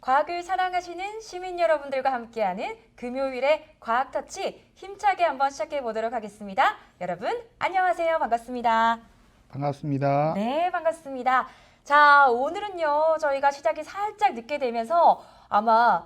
과학을 사랑하시는 시민 여러분들과 함께하는 금요일의 과학터치 힘차게 한번 시작해 보도록 하겠습니다. 여러분 안녕하세요. 반갑습니다. 반갑습니다. 네, 반갑습니다. 자, 오늘은요, 저희가 시작이 살짝 늦게 되면서 아마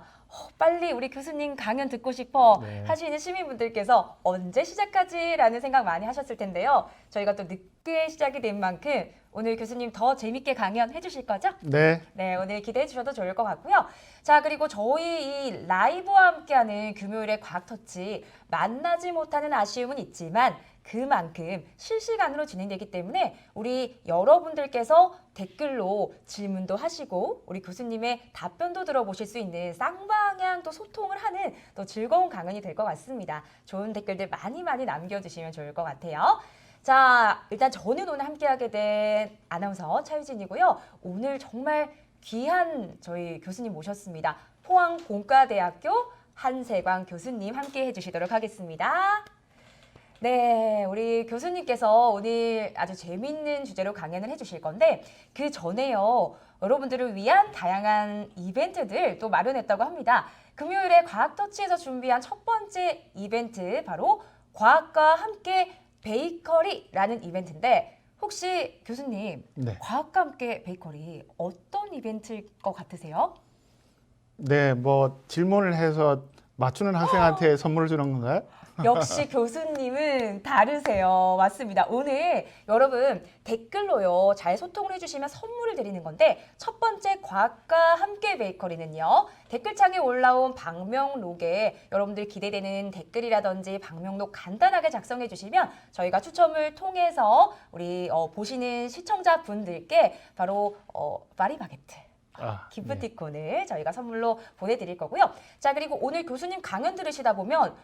빨리 우리 교수님 강연 듣고 싶어 네. 하시는 시민분들께서 언제 시작하지? 라는 생각 많이 하셨을 텐데요. 저희가 또 늦게 시작이 된 만큼 오늘 교수님 더 재밌게 강연해 주실 거죠? 네, 네, 오늘 기대해 주셔도 좋을 것 같고요. 자, 그리고 저희 이 라이브와 함께하는 금요일의 과학터치 만나지 못하는 아쉬움은 있지만 그만큼 실시간으로 진행되기 때문에 우리 여러분들께서 댓글로 질문도 하시고 우리 교수님의 답변도 들어보실 수 있는 쌍방향 또 소통을 하는 또 즐거운 강연이 될 것 같습니다. 좋은 댓글들 많이 남겨주시면 좋을 것 같아요. 자, 일단 저는 오늘 함께하게 된 아나운서 차유진이고요. 오늘 정말 귀한 저희 교수님 모셨습니다. 포항공과대학교 한세광 교수님 함께 해주시도록 하겠습니다. 네, 우리 교수님께서 오늘 아주 재미있는 주제로 강연을 해주실 건데 그 전에요, 여러분들을 위한 다양한 이벤트들 또 마련했다고 합니다. 금요일에 과학터치에서 준비한 첫 번째 이벤트 바로 과학과 함께 베이커리라는 이벤트인데 혹시 교수님 네, 과학과 함께 베이커리 어떤 이벤트일 것 같으세요? 네, 뭐 질문을 해서 맞추는 학생한테 선물을 주는 건가요? 역시 교수님은 다르세요. 맞습니다. 오늘 여러분 댓글로요 잘 소통을 해주시면 선물을 드리는 건데 첫 번째 과학과 함께 베이커리는요 댓글창에 올라온 방명록에 여러분들 기대되는 댓글이라든지 방명록 간단하게 작성해 주시면 저희가 추첨을 통해서 우리 보시는 시청자분들께 바로 파리바게트 기프티콘을 저희가 선물로 보내드릴 거고요. 자, 그리고 오늘 교수님 강연 들으시다 보면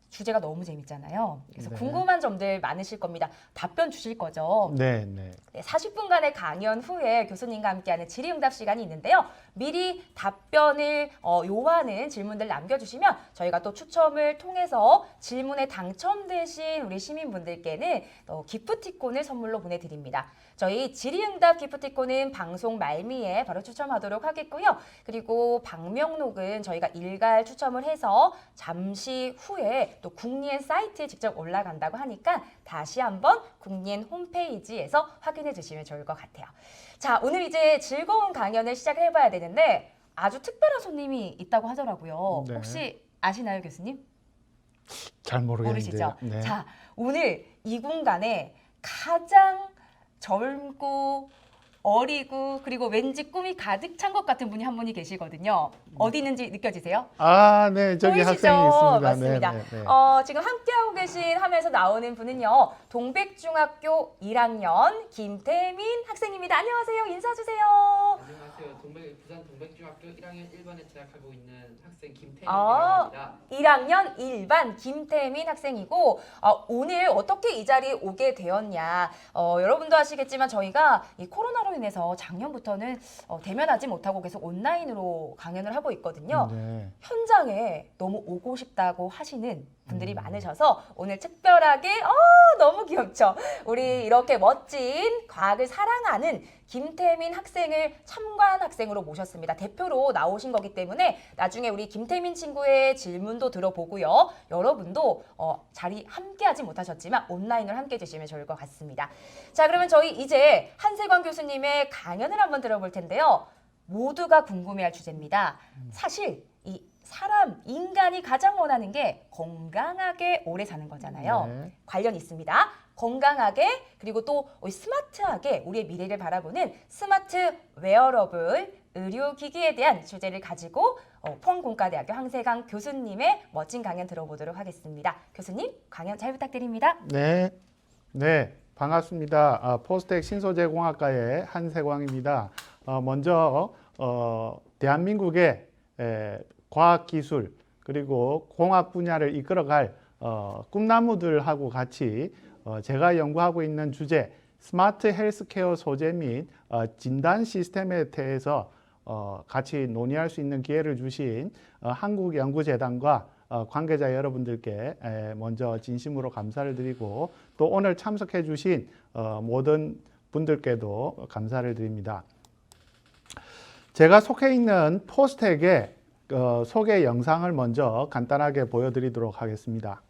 주제가 너무 재밌잖아요. 그래서 네. 궁금한 점들 많으실 겁니다. 답변 주실 거죠? 네, 네. 네, 40분간의 강연 후에 교수님과 함께하는 질의응답 시간이 있는데요. 미리 답변을 요하는 질문들 남겨주시면 저희가 또 추첨을 통해서 질문에 당첨되신 우리 시민분들께는 기프티콘을 선물로 보내드립니다. 저희 질의응답 기프티콘은 방송 말미에 바로 추첨하도록 하겠고요. 그리고 방명록은 저희가 일괄 추첨을 해서 잠시 후에 또 국리엔 사이트에 직접 올라간다고 하니까 다시 한번 국리엔 홈페이지에서 확인해 주시면 좋을 것 같아요. 자, 오늘 이제 즐거운 강연을 시작을 해봐야 되는데 아주 특별한 손님이 있다고 하더라고요. 네. 혹시 아시나요, 교수님? 잘 모르겠는데요. 모르시죠? 네. 자, 오늘 이 공간에 가장 젊고 어리고 그리고 왠지 꿈이 가득 찬 것 같은 분이 한 분이 계시거든요. 어디 있는지 느껴지세요? 아, 네, 저기 보이시죠? 학생이 있습니다. 맞습니다. 네, 네, 네. 지금 함께하고 계신 화면에서 나오는 분은요. 동백중학교 1학년 김태민 학생입니다. 안녕하세요. 인사주세요. 안녕하세요. 부산 동백중학교 1학년 1반에 재학하고 있는 학생 김태민이라고 아, 합니다. 1학년 1반 김태민 학생이고 오늘 어떻게 이 자리에 오게 되었냐. 여러분도 아시겠지만 저희가 이 코로나로 인해서 작년부터는 대면하지 못하고 계속 온라인으로 강연을 하고 있거든요. 네. 현장에 너무 오고 싶다고 하시는 분들이 많으셔서 오늘 특별하게 너무 귀엽죠. 우리 이렇게 멋진 과학을 사랑하는 김태민 학생을 참관 학생으로 모셨습니다. 대표로 나오신 거기 때문에 나중에 우리 김태민 친구의 질문도 들어보고요. 여러분도 자리 함께하지 못하셨지만 온라인으로 함께해 주시면 좋을 것 같습니다. 자, 그러면 저희 이제 한세광 교수님의 강연을 한번 들어볼 텐데요. 모두가 궁금해할 주제입니다. 사실 이 인간이 가장 원하는 게 건강하게 오래 사는 거잖아요. 네. 관련 있습니다. 건강하게 그리고 또 스마트하게 우리의 미래를 바라보는 스마트 웨어러블 의료기기에 대한 주제를 가지고 포항공과대학교 한세광 교수님의 멋진 강연 들어보도록 하겠습니다. 교수님 강연 잘 부탁드립니다. 네, 네, 반갑습니다. 포스텍 신소재공학과의 한세광입니다. 먼저 대한민국의 과학기술 그리고 공학 분야를 이끌어갈 꿈나무들하고 같이 제가 연구하고 있는 주제 스마트 헬스케어 소재 및 진단 시스템에 대해서 같이 논의할 수 있는 기회를 주신 한국연구재단과 관계자 여러분들께 먼저 진심으로 감사를 드리고 또 오늘 참석해 주신 모든 분들께도 감사를 드립니다. 제가 속해 있는 포스텍의 소개 영상을 먼저 간단하게 보여드리도록 하겠습니다.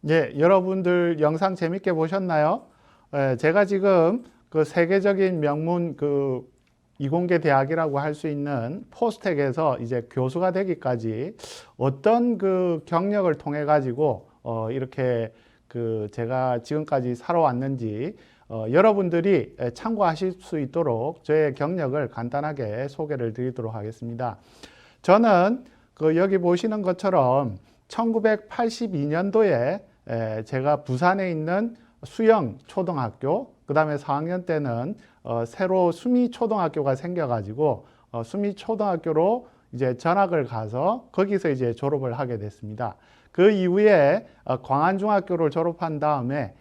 예, 여러분들 영상 재밌게 보셨나요? 제가 지금 그 세계적인 명문 그 이공계 대학이라고 할 수 있는 포스텍에서 이제 교수가 되기까지 어떤 그 경력을 통해 가지고 이렇게 그 제가 지금까지 살아왔는지 여러분들이 참고하실 수 있도록 저의 경력을 간단하게 소개를 드리도록 하겠습니다. 저는 그 여기 보시는 것처럼 1982년도에 제가 부산에 있는 수영 초등학교, 그 다음에 4학년 때는 새로 수미 초등학교가 생겨가지고 수미 초등학교로 이제 전학을 가서 거기서 이제 졸업을 하게 됐습니다. 그 이후에 광안중학교를 졸업한 다음에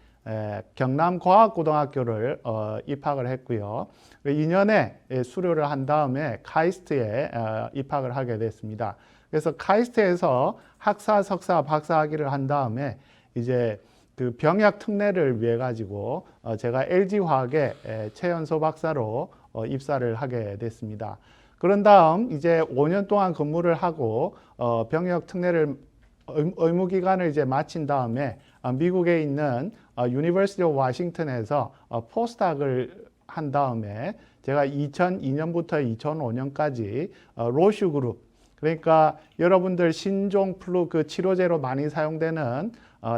경남과학고등학교를 입학을 했고요. 2년에 수료를 한 다음에 카이스트에 입학을 하게 됐습니다. 그래서 카이스트에서 학사, 석사, 박사 학위를 한 다음에 이제 그 병역 특례를 위해 가지고 제가 LG화학에 최연소 박사로 입사를 하게 됐습니다. 그런 다음 이제 5년 동안 근무를 하고 병역 특례를 의무 기간을 이제 마친 다음에 미국에 있는 유니버시티 오브 워싱턴에서 포스닥을 한 다음에 제가 2002년부터 2005년까지 로슈 그룹, 그러니까 여러분들 신종플루 그 치료제로 많이 사용되는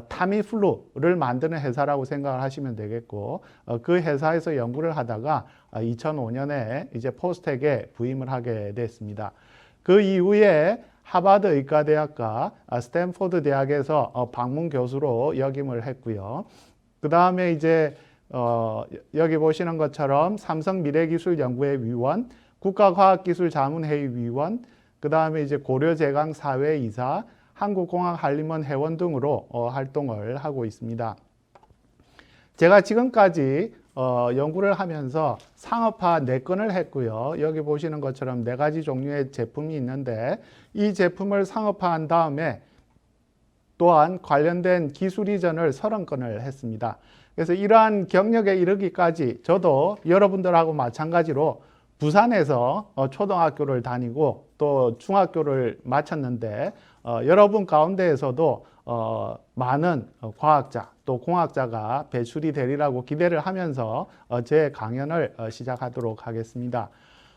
타미플루를 만드는 회사라고 생각을 하시면 되겠고, 그 회사에서 연구를 하다가 2005년에 이제 포스텍에 부임을 하게 됐습니다. 그 이후에 하버드 의과대학과 스탠포드 대학에서 방문 교수로 역임을 했고요. 그 다음에 이제 여기 보시는 것처럼 삼성미래기술연구회 위원, 국가과학기술자문회의 위원, 그 다음에 이제 고려제강 사회이사, 한국공학한림원 회원 등으로 활동을 하고 있습니다. 제가 지금까지 연구를 하면서 상업화 4건을 했고요. 여기 보시는 것처럼 4가지 종류의 제품이 있는데 이 제품을 상업화한 다음에 또한 관련된 기술 이전을 30건을 했습니다. 그래서 이러한 경력에 이르기까지 저도 여러분들하고 마찬가지로 부산에서 초등학교를 다니고 또 중학교를 마쳤는데 여러분 가운데에서도 많은 과학자 또 공학자가 배출이 되리라고 기대를 하면서 제 강연을 시작하도록 하겠습니다.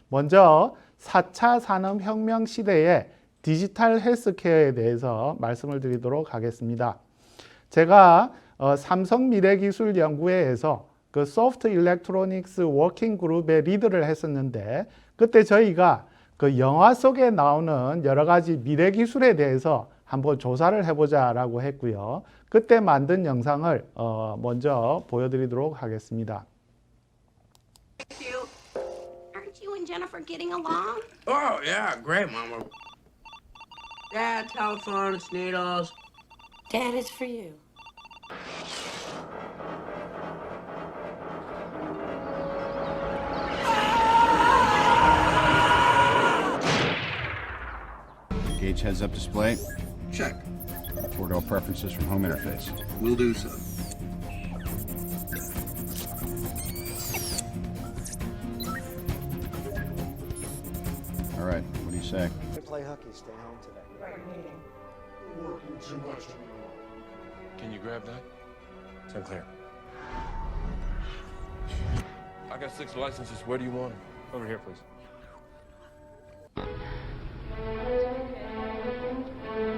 먼저 4차 산업혁명 시대의 디지털 헬스케어에 대해서 말씀을 드리도록 하겠습니다. 제가 삼성미래기술연구회에서 그 소프트 일렉트로닉스 워킹 그룹의 리더를 했었는데 그때 저희가 그 영화 속에 나오는 여러 가지 미래 기술에 대해서 한번 조사를 해보자라고 했고요. 그때 만든 영상을 먼저 보여드리도록 하겠습니다. Aren't you and Jennifer getting along? Oh, yeah, great, Mama. Dad, telephone, needles. Dad, it's for you. Gauge heads-up display. Check. Forward all preferences from home interface. Will do so. All right, what do you say? Play hooky, stay home today. Can you grab that? So clear. I got 6 licenses. Where do you want them? Over here, please.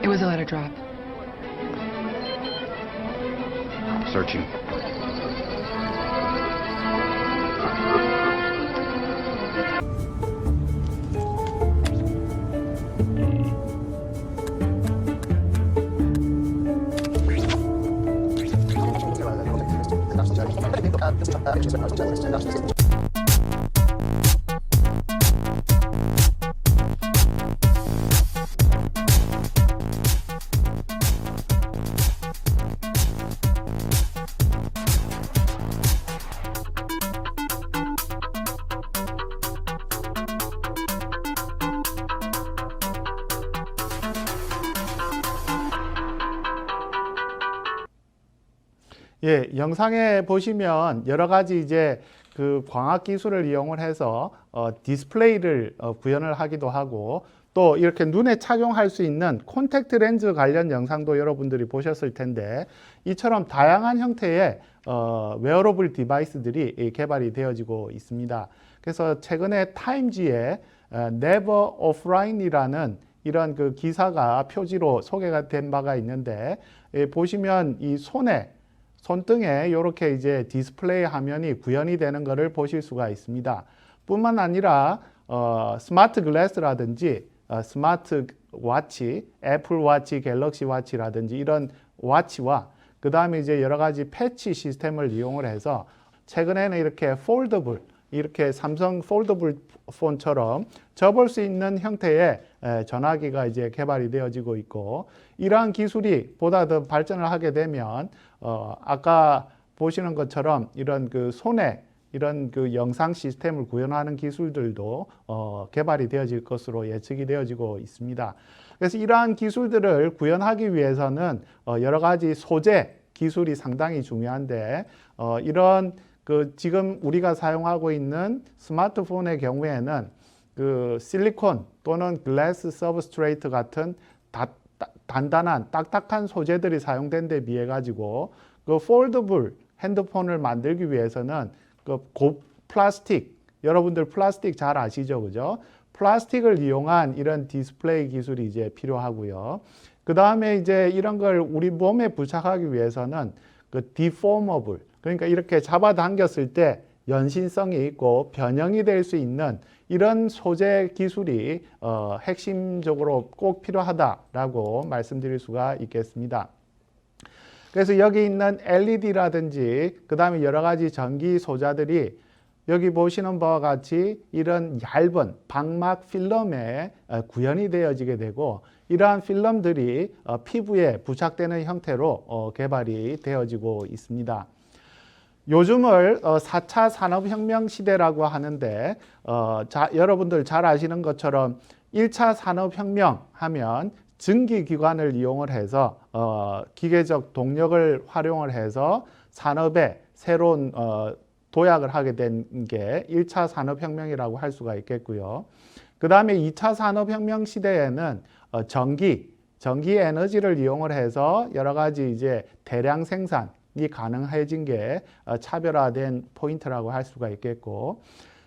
It was a letter drop. Searching. 예, 영상에 보시면 여러 가지 이제 그 광학 기술을 이용을 해서 디스플레이를 구현을 하기도 하고 또 이렇게 눈에 착용할 수 있는 콘택트 렌즈 관련 영상도 여러분들이 보셨을 텐데 이처럼 다양한 형태의 웨어러블 디바이스들이 개발이 되어지고 있습니다. 그래서 최근에 타임지에 Never Offline이라는 이런 그 기사가 표지로 소개가 된 바가 있는데 보시면 이 손등에 이렇게 이제 디스플레이 화면이 구현이 되는 것을 보실 수가 있습니다. 뿐만 아니라 스마트 글래스라든지 스마트 워치, 애플 워치, 갤럭시 워치라든지 이런 워치와 그 다음에 이제 여러 가지 패치 시스템을 이용을 해서 최근에는 이렇게 폴더블, 이렇게 삼성 폴더블 폰처럼 접을 수 있는 형태의 전화기가 이제 개발이 되어지고 있고 이러한 기술이 보다 더 발전을 하게 되면 아까 보시는 것처럼 이런 그 손에 이런 그 영상 시스템을 구현하는 기술들도 개발이 되어질 것으로 예측이 되어지고 있습니다. 그래서 이러한 기술들을 구현하기 위해서는 여러 가지 소재 기술이 상당히 중요한데 이런 그 지금 우리가 사용하고 있는 스마트폰의 경우에는 그 실리콘 또는 글래스 서브스트레이트 같은 단단한 딱딱한 소재들이 사용된 데 비해 가지고 그 폴더블 핸드폰을 만들기 위해서는 그 플라스틱, 여러분들 플라스틱 잘 아시죠, 그죠? 플라스틱을 이용한 이런 디스플레이 기술이 이제 필요하고요. 그 다음에 이제 이런 걸 우리 몸에 부착하기 위해서는 그 디포머블, 그러니까 이렇게 잡아당겼을 때 연신성이 있고 변형이 될 수 있는 이런 소재 기술이 핵심적으로 꼭 필요하다라고 말씀드릴 수가 있겠습니다. 그래서 여기 있는 LED라든지 그 다음에 여러 가지 전기 소자들이 여기 보시는 바와 같이 이런 얇은 방막 필름에 구현이 되어지게 되고 이러한 필름들이 피부에 부착되는 형태로 개발이 되어지고 있습니다. 요즘을 4차 산업혁명 시대라고 하는데 여러분들 잘 아시는 것처럼 1차 산업혁명 하면 증기기관을 이용을 해서 기계적 동력을 활용을 해서 산업에 새로운 도약을 하게 된 게 1차 산업혁명이라고 할 수가 있겠고요. 그 다음에 2차 산업혁명 시대에는 전기 에너지를 이용을 해서 여러 가지 이제 대량 생산이 가능해진 게 차별화된 포인트라고 할 수가 있겠고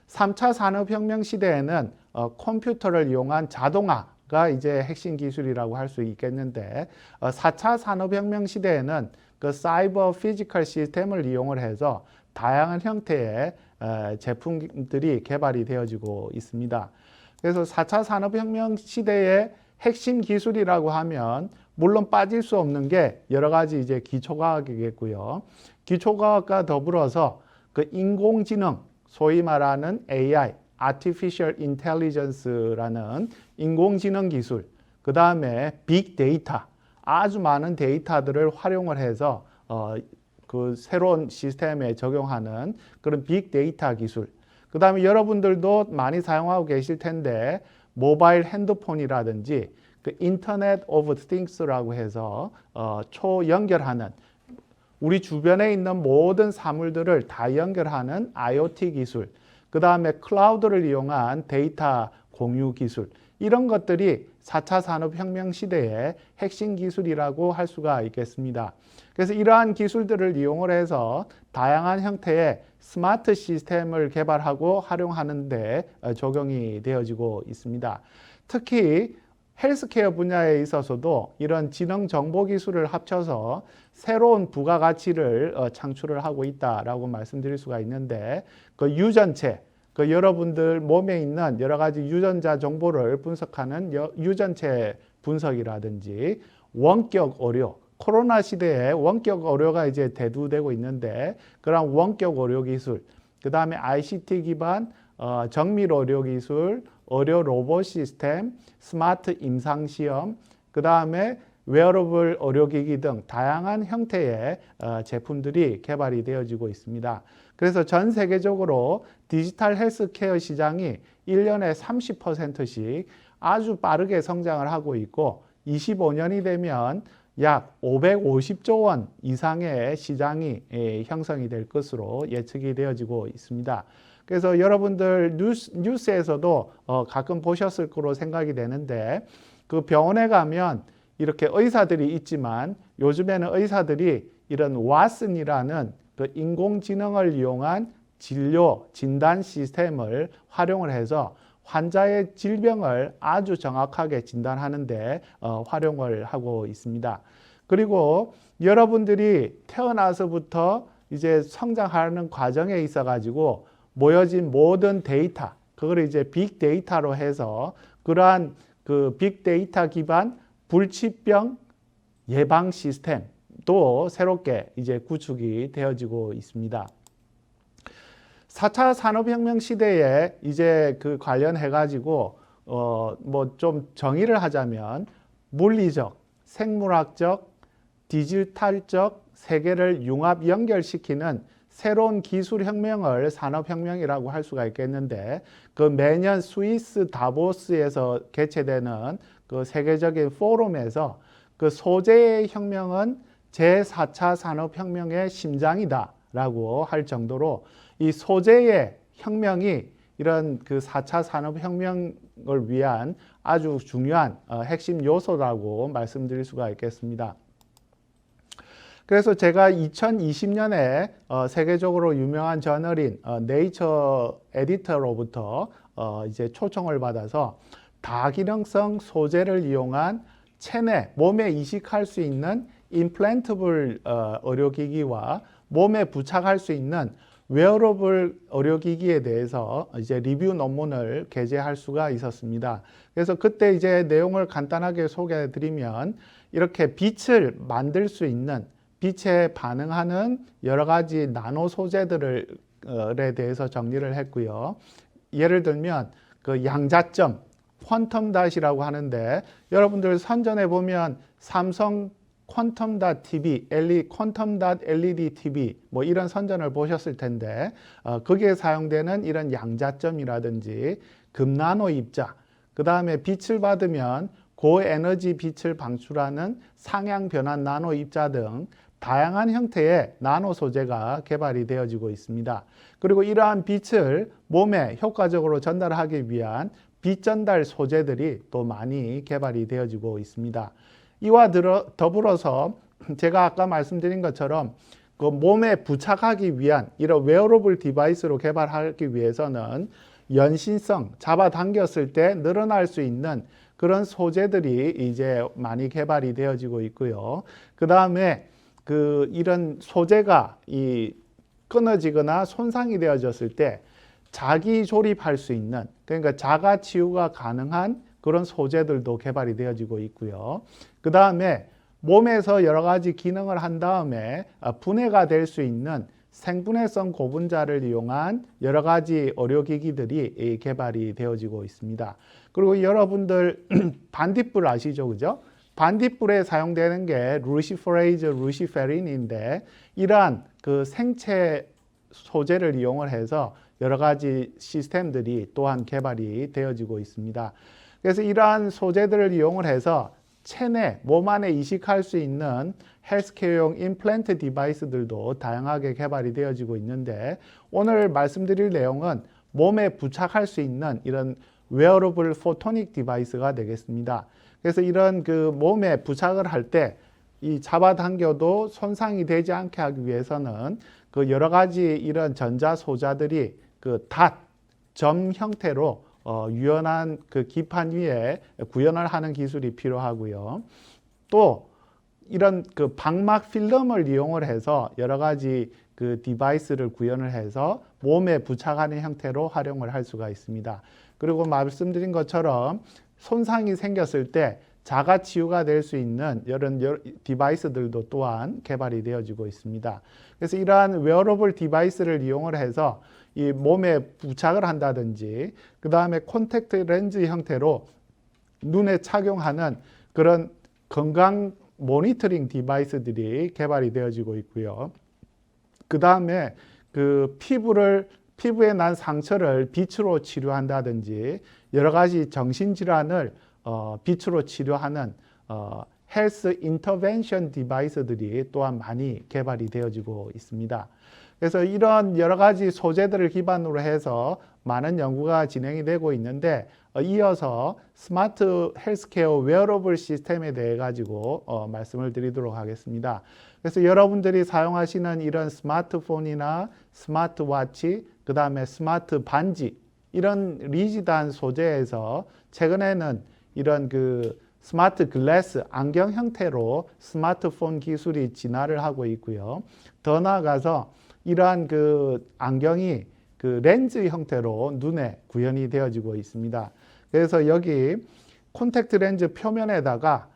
3차 산업혁명 시대에는 컴퓨터를 이용한 자동화가 이제 핵심 기술이라고 할 수 있겠는데 4차 산업혁명 시대에는 그 사이버 피지컬 시스템을 이용을 해서 다양한 형태의 제품들이 개발이 되어지고 있습니다. 그래서 4차 산업혁명 시대의 핵심 기술이라고 하면 물론 빠질 수 없는 게 여러 가지 이제 기초과학이겠고요. 기초과학과 더불어서 그 인공지능, 소위 말하는 AI, Artificial Intelligence라는 인공지능 기술, 그 다음에 빅데이터, 아주 많은 데이터들을 활용을 해서 그 새로운 시스템에 적용하는 그런 빅데이터 기술. 그 다음에 여러분들도 많이 사용하고 계실 텐데 모바일 핸드폰이라든지 그 인터넷 오브 띵스라고 해서 초연결하는 우리 주변에 있는 모든 사물들을 다 연결하는 IoT 기술, 그 다음에 클라우드를 이용한 데이터 공유 기술, 이런 것들이 4차 산업혁명 시대의 핵심 기술이라고 할 수가 있겠습니다. 그래서 이러한 기술들을 이용을 해서 다양한 형태의 스마트 시스템을 개발하고 활용하는 데 적용이 되어지고 있습니다. 특히 헬스케어 분야에 있어서도 이런 지능 정보 기술을 합쳐서 새로운 부가가치를 창출을 하고 있다라고 말씀드릴 수가 있는데, 그 유전체, 그 여러분들 몸에 있는 여러 가지 유전자 정보를 분석하는 유전체 분석이라든지 원격 의료, 코로나 시대에 원격 의료가 이제 대두되고 있는데 그런 원격 의료 기술, 그 다음에 ICT 기반 정밀 의료 기술, 의료 로봇 시스템, 스마트 임상 시험, 그 다음에 웨어러블 의료기기 등 다양한 형태의 제품들이 개발이 되어지고 있습니다. 그래서 전 세계적으로 디지털 헬스케어 시장이 1년에 30%씩 아주 빠르게 성장을 하고 있고 25년이 되면 약 550조 원 이상의 시장이 형성이 될 것으로 예측이 되어지고 있습니다. 그래서 여러분들 뉴스에서도 가끔 보셨을 거로 생각이 되는데, 그 병원에 가면 이렇게 의사들이 있지만 요즘에는 의사들이 이런 왓슨이라는 그 인공지능을 이용한 진료 진단 시스템을 활용을 해서 환자의 질병을 아주 정확하게 진단하는 데 활용을 하고 있습니다. 그리고 여러분들이 태어나서부터 이제 성장하는 과정에 있어 가지고 모여진 모든 데이터, 그걸 이제 빅데이터로 해서 그러한 그 빅데이터 기반 불치병 예방 시스템도 새롭게 이제 구축이 되어지고 있습니다. 4차 산업혁명 시대에 이제 그 관련해 가지고 뭐 좀 정의를 하자면 물리적, 생물학적, 디지털적 세계를 융합 연결시키는 새로운 기술혁명을 산업혁명이라고 할 수가 있겠는데, 그 매년 스위스 다보스에서 개최되는 그 세계적인 포럼에서 그 소재의 혁명은 제4차 산업혁명의 심장이다라고 할 정도로 이 소재의 혁명이 이런 그 4차 산업혁명을 위한 아주 중요한 핵심 요소라고 말씀드릴 수가 있겠습니다. 그래서 제가 2020년에 세계적으로 유명한 저널인 네이처 에디터로부터 이제 초청을 받아서 다기능성 소재를 이용한 체내, 몸에 이식할 수 있는 임플란트블 의료기기와 몸에 부착할 수 있는 웨어러블 의료기기에 대해서 이제 리뷰 논문을 게재할 수가 있었습니다. 그래서 그때 이제 내용을 간단하게 소개해 드리면, 이렇게 빛을 만들 수 있는, 빛에 반응하는 여러 가지 나노 소재들에 대해서 정리를 했고요. 예를 들면 그 양자점, 퀀텀 닷이라고 하는데, 여러분들 선전에 보면 삼성 퀀텀 닷 TV, 퀀텀 닷 LED TV 뭐 이런 선전을 보셨을 텐데, 거기에 사용되는 이런 양자점이라든지 금나노 입자, 그 다음에 빛을 받으면 고에너지 빛을 방출하는 상향 변환 나노 입자 등 다양한 형태의 나노 소재가 개발이 되어지고 있습니다. 그리고 이러한 빛을 몸에 효과적으로 전달하기 위한 빛 전달 소재들이 또 많이 개발이 되어지고 있습니다. 이와 더불어서 제가 아까 말씀드린 것처럼 그 몸에 부착하기 위한 이런 웨어러블 디바이스로 개발하기 위해서는 연신성, 잡아당겼을 때 늘어날 수 있는 그런 소재들이 이제 많이 개발이 되어지고 있고요. 그 다음에 이런 소재가 끊어지거나 손상이 되어졌을 때 자기 조립할 수 있는, 그러니까 자가 치유가 가능한 그런 소재들도 개발이 되어지고 있고요. 그 다음에 몸에서 여러 가지 기능을 한 다음에 분해가 될 수 있는 생분해성 고분자를 이용한 여러 가지 의료기기들이 개발이 되어지고 있습니다. 그리고 여러분들 반딧불 아시죠? 그죠? 반딧불에 사용되는 게 루시퍼레이즈, 루시페린인데, 이러한 그 생체 소재를 이용을 해서 여러 가지 시스템들이 또한 개발이 되어지고 있습니다. 그래서 이러한 소재들을 이용을 해서 체내, 몸 안에 이식할 수 있는 헬스케어용 임플란트 디바이스들도 다양하게 개발이 되어지고 있는데, 오늘 말씀드릴 내용은 몸에 부착할 수 있는 이런 웨어러블 포토닉 디바이스가 되겠습니다. 그래서 이런 그 몸에 부착을 할 때 이 잡아당겨도 손상이 되지 않게 하기 위해서는 그 여러 가지 이런 전자 소자들이 그 점 형태로 유연한 그 기판 위에 구현을 하는 기술이 필요하고요. 또 이런 그 방막 필름을 이용을 해서 여러 가지 그 디바이스를 구현을 해서 몸에 부착하는 형태로 활용을 할 수가 있습니다. 그리고 말씀드린 것처럼 손상이 생겼을 때 자가 치유가 될 수 있는 이런 디바이스들도 또한 개발이 되어지고 있습니다. 그래서 이러한 웨어러블 디바이스를 이용을 해서 이 몸에 부착을 한다든지, 그 다음에 콘택트 렌즈 형태로 눈에 착용하는 그런 건강 모니터링 디바이스들이 개발이 되어지고 있고요. 그 다음에 그 피부에 난 상처를 빛으로 치료한다든지, 여러 가지 정신질환을 빛으로 치료하는 헬스 인터벤션 디바이스들이 또한 많이 개발이 되어지고 있습니다. 그래서 이런 여러 가지 소재들을 기반으로 해서 많은 연구가 진행이 되고 있는데, 이어서 스마트 헬스케어 웨어러블 시스템에 대해 가지고 말씀을 드리도록 하겠습니다. 그래서 여러분들이 사용하시는 이런 스마트폰이나 스마트워치, 그 다음에 스마트 반지, 이런 리지드한 소재에서 최근에는 이런 그 스마트 글래스, 안경 형태로 스마트폰 기술이 진화를 하고 있고요. 더 나아가서 이러한 그 안경이 그 렌즈 형태로 눈에 구현이 되어지고 있습니다. 그래서 여기 콘택트 렌즈 표면에다가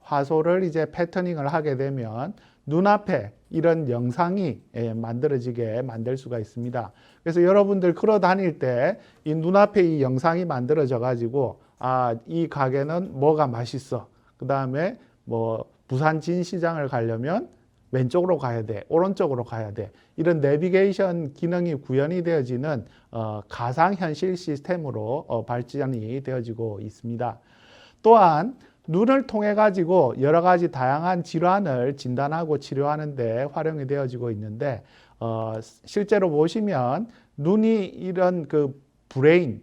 화소를 이제 패터닝을 하게 되면 눈앞에 이런 영상이 만들어지게 만들 수가 있습니다. 그래서 여러분들 걸어 다닐 때 이 눈앞에 이 영상이 만들어져 가지고, 이 가게는 뭐가 맛있어, 그 다음에 뭐 부산 진시장을 가려면 왼쪽으로 가야 돼, 오른쪽으로 가야 돼, 이런 내비게이션 기능이 구현이 되어지는 가상현실 시스템으로 발전이 되어지고 있습니다. 또한 눈을 통해 가지고 여러 가지 다양한 질환을 진단하고 치료하는 데 활용이 되어지고 있는데, 실제로 보시면 눈이 이런 그 브레인,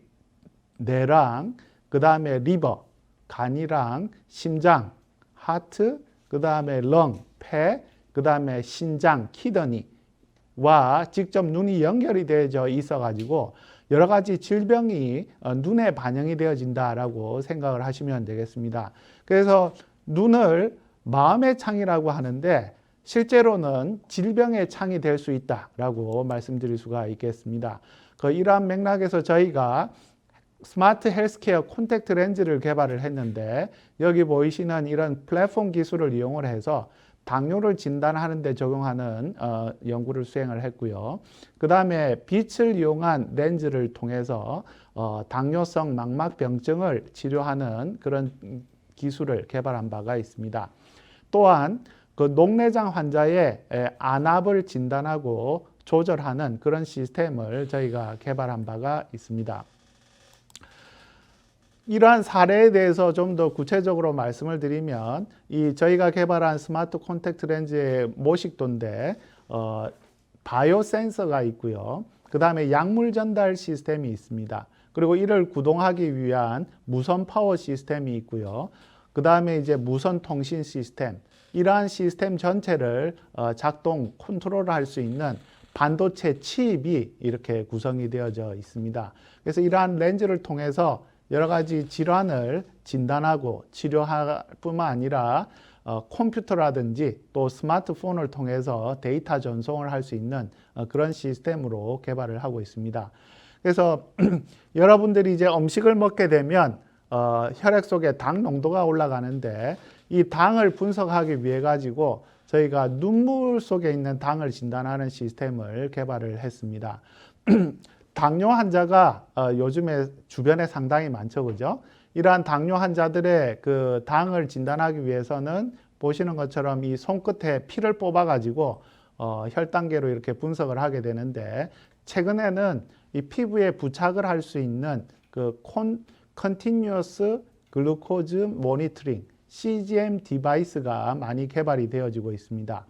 뇌랑, 그 다음에 리버, 간이랑 심장, 하트, 그 다음에 렁, 폐, 그 다음에 신장, 키드니와 직접 눈이 연결이 되어져 있어 가지고 여러 가지 질병이 눈에 반영이 되어진다라고 생각을 하시면 되겠습니다. 그래서 눈을 마음의 창이라고 하는데, 실제로는 질병의 창이 될 수 있다라고 말씀드릴 수가 있겠습니다. 이러한 맥락에서 저희가 스마트 헬스케어 콘택트 렌즈를 개발을 했는데, 여기 보이시는 이런 플랫폼 기술을 이용을 해서 당뇨를 진단하는 데 적용하는 연구를 수행을 했고요. 그 다음에 빛을 이용한 렌즈를 통해서 당뇨성 망막병증을 치료하는 그런 기술을 개발한 바가 있습니다. 또한 그 녹내장 환자의 안압을 진단하고 조절하는 그런 시스템을 저희가 개발한 바가 있습니다. 이러한 사례에 대해서 좀 더 구체적으로 말씀을 드리면, 이 저희가 개발한 스마트 콘택트 렌즈의 모식도인데, 바이오 센서가 있고요. 그 다음에 약물 전달 시스템이 있습니다. 그리고 이를 구동하기 위한 무선 파워 시스템이 있고요. 그 다음에 이제 무선 통신 시스템, 이러한 시스템 전체를 작동, 컨트롤할 수 있는 반도체 칩이 이렇게 구성이 되어져 있습니다. 그래서 이러한 렌즈를 통해서 여러 가지 질환을 진단하고 치료할 뿐만 아니라 컴퓨터라든지 또 스마트폰을 통해서 데이터 전송을 할 수 있는 그런 시스템으로 개발을 하고 있습니다. 그래서 여러분들이 이제 음식을 먹게 되면 혈액 속에 당 농도가 올라가는데, 이 당을 분석하기 위해 가지고 저희가 눈물 속에 있는 당을 진단하는 시스템을 개발을 했습니다. 당뇨 환자가 요즘에 주변에 상당히 많죠, 그죠? 이러한 당뇨 환자들의 그 당을 진단하기 위해서는 보시는 것처럼 이 손끝에 피를 뽑아 가지고 혈당계로 이렇게 분석을 하게 되는데, 최근에는 이 피부에 부착을 할 수 있는 그 Continuous Glucose Monitoring CGM 디바이스가 많이 개발이 되어지고 있습니다.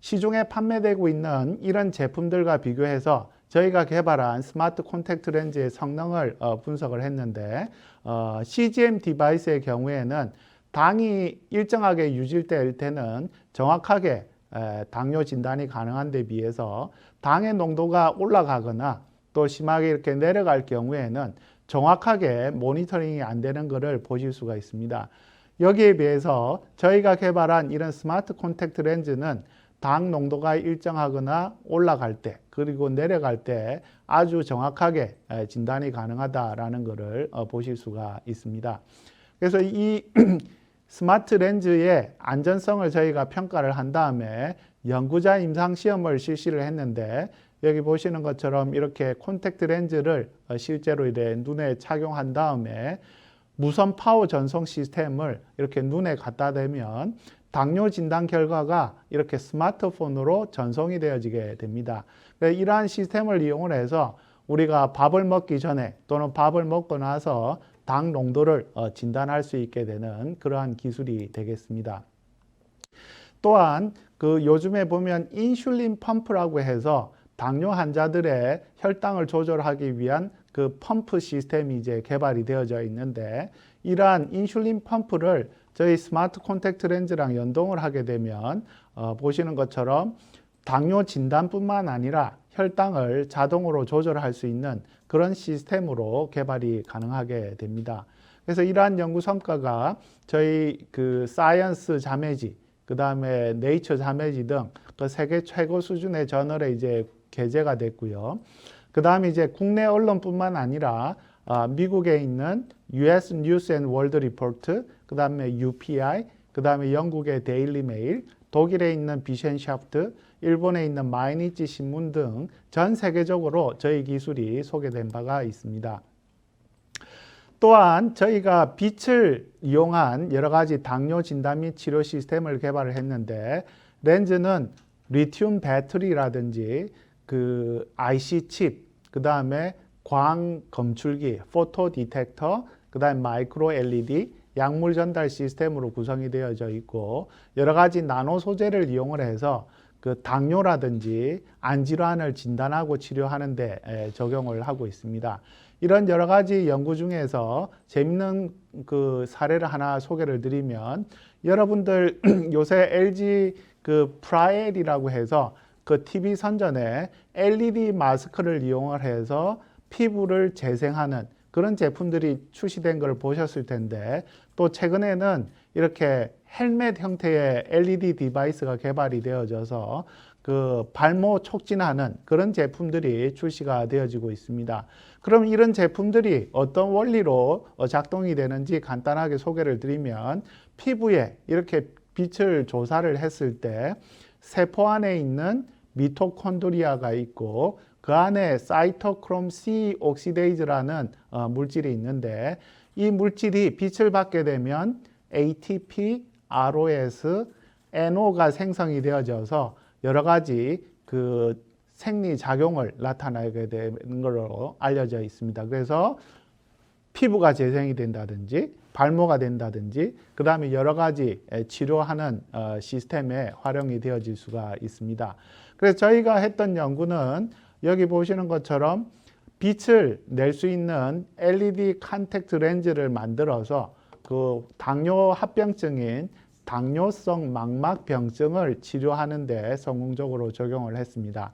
시중에 판매되고 있는 이런 제품들과 비교해서 저희가 개발한 스마트 콘택트 렌즈의 성능을 분석을 했는데 CGM 디바이스의 경우에는 당이 일정하게 유지될 때는 정확하게 당뇨 진단이 가능한 데 비해서 당의 농도가 올라가거나 또 심하게 이렇게 내려갈 경우에는 정확하게 모니터링이 안 되는 것을 보실 수가 있습니다. 여기에 비해서 저희가 개발한 이런 스마트 콘택트 렌즈는 당 농도가 일정하거나 올라갈 때 그리고 내려갈 때 아주 정확하게 진단이 가능하다라는 것을 보실 수가 있습니다. 그래서 이 스마트 렌즈의 안전성을 저희가 평가를 한 다음에 연구자 임상 시험을 실시를 했는데 여기 보시는 것처럼 이렇게 콘택트 렌즈를 실제로 이제 눈에 착용한 다음에 무선 파워 전송 시스템을 이렇게 눈에 갖다 대면 당뇨 진단 결과가 이렇게 스마트폰으로 전송이 되어지게 됩니다. 이러한 시스템을 이용을 해서 우리가 밥을 먹기 전에 또는 밥을 먹고 나서 당 농도를 진단할 수 있게 되는 그러한 기술이 되겠습니다. 또한 그 요즘에 보면 인슐린 펌프라고 해서 당뇨 환자들의 혈당을 조절하기 위한 그 펌프 시스템이 이제 개발이 되어져 있는데 이러한 인슐린 펌프를 저희 스마트 콘택트 렌즈랑 연동을 하게 되면 보시는 것처럼 당뇨 진단뿐만 아니라 혈당을 자동으로 조절할 수 있는 그런 시스템으로 개발이 가능하게 됩니다. 그래서 이러한 연구 성과가 저희 그 사이언스 자매지, 그 다음에 네이처 자매지 등 그 세계 최고 수준의 저널에 이제 게재가 됐고요. 그 다음에 이제 국내 언론뿐만 아니라 미국에 있는 US News and World Report, 그 다음에 UPI, 그 다음에 영국의 데일리 메일, 독일에 있는 비셴샤프트, 일본에 있는 마이니치 신문 등 전 세계적으로 저희 기술이 소개된 바가 있습니다. 또한 저희가 빛을 이용한 여러 가지 당뇨 진단 및 치료 시스템을 개발을 했는데 렌즈는 리튬 배터리라든지 그 IC 칩, 그 다음에 광 검출기, 포토 디텍터, 그 다음에 마이크로 LED, 약물 전달 시스템으로 구성이 되어져 있고 여러 가지 나노 소재를 이용을 해서 그 당뇨라든지 안질환을 진단하고 치료하는 데 적용을 하고 있습니다. 이런 여러 가지 연구 중에서 재밌는 그 사례를 하나 소개를 드리면 여러분들 요새 LG 그 프라엘이라고 해서 그 TV 선전에 LED 마스크를 이용을 해서 피부를 재생하는 그런 제품들이 출시된 걸 보셨을 텐데 또 최근에는 이렇게 헬멧 형태의 LED 디바이스가 개발이 되어져서 그 발모 촉진하는 그런 제품들이 출시가 되어지고 있습니다. 그럼 이런 제품들이 어떤 원리로 작동이 되는지 간단하게 소개를 드리면 피부에 이렇게 빛을 조사를 했을 때 세포 안에 있는 미토콘드리아가 있고 그 안에 사이토크롬 C 옥시데이즈라는 물질이 있는데 이 물질이 빛을 받게 되면 ATP, ROS, NO가 생성이 되어져서 여러 가지 그 생리 작용을 나타나게 되는 것으로 알려져 있습니다. 그래서 피부가 재생이 된다든지 발모가 된다든지 그 다음에 여러 가지 치료하는 시스템에 활용이 되어질 수가 있습니다. 그래서 저희가 했던 연구는 여기 보시는 것처럼 빛을 낼 수 있는 LED 컨택트 렌즈를 만들어서 그 당뇨 합병증인 당뇨성 망막병증을 치료하는 데 성공적으로 적용을 했습니다.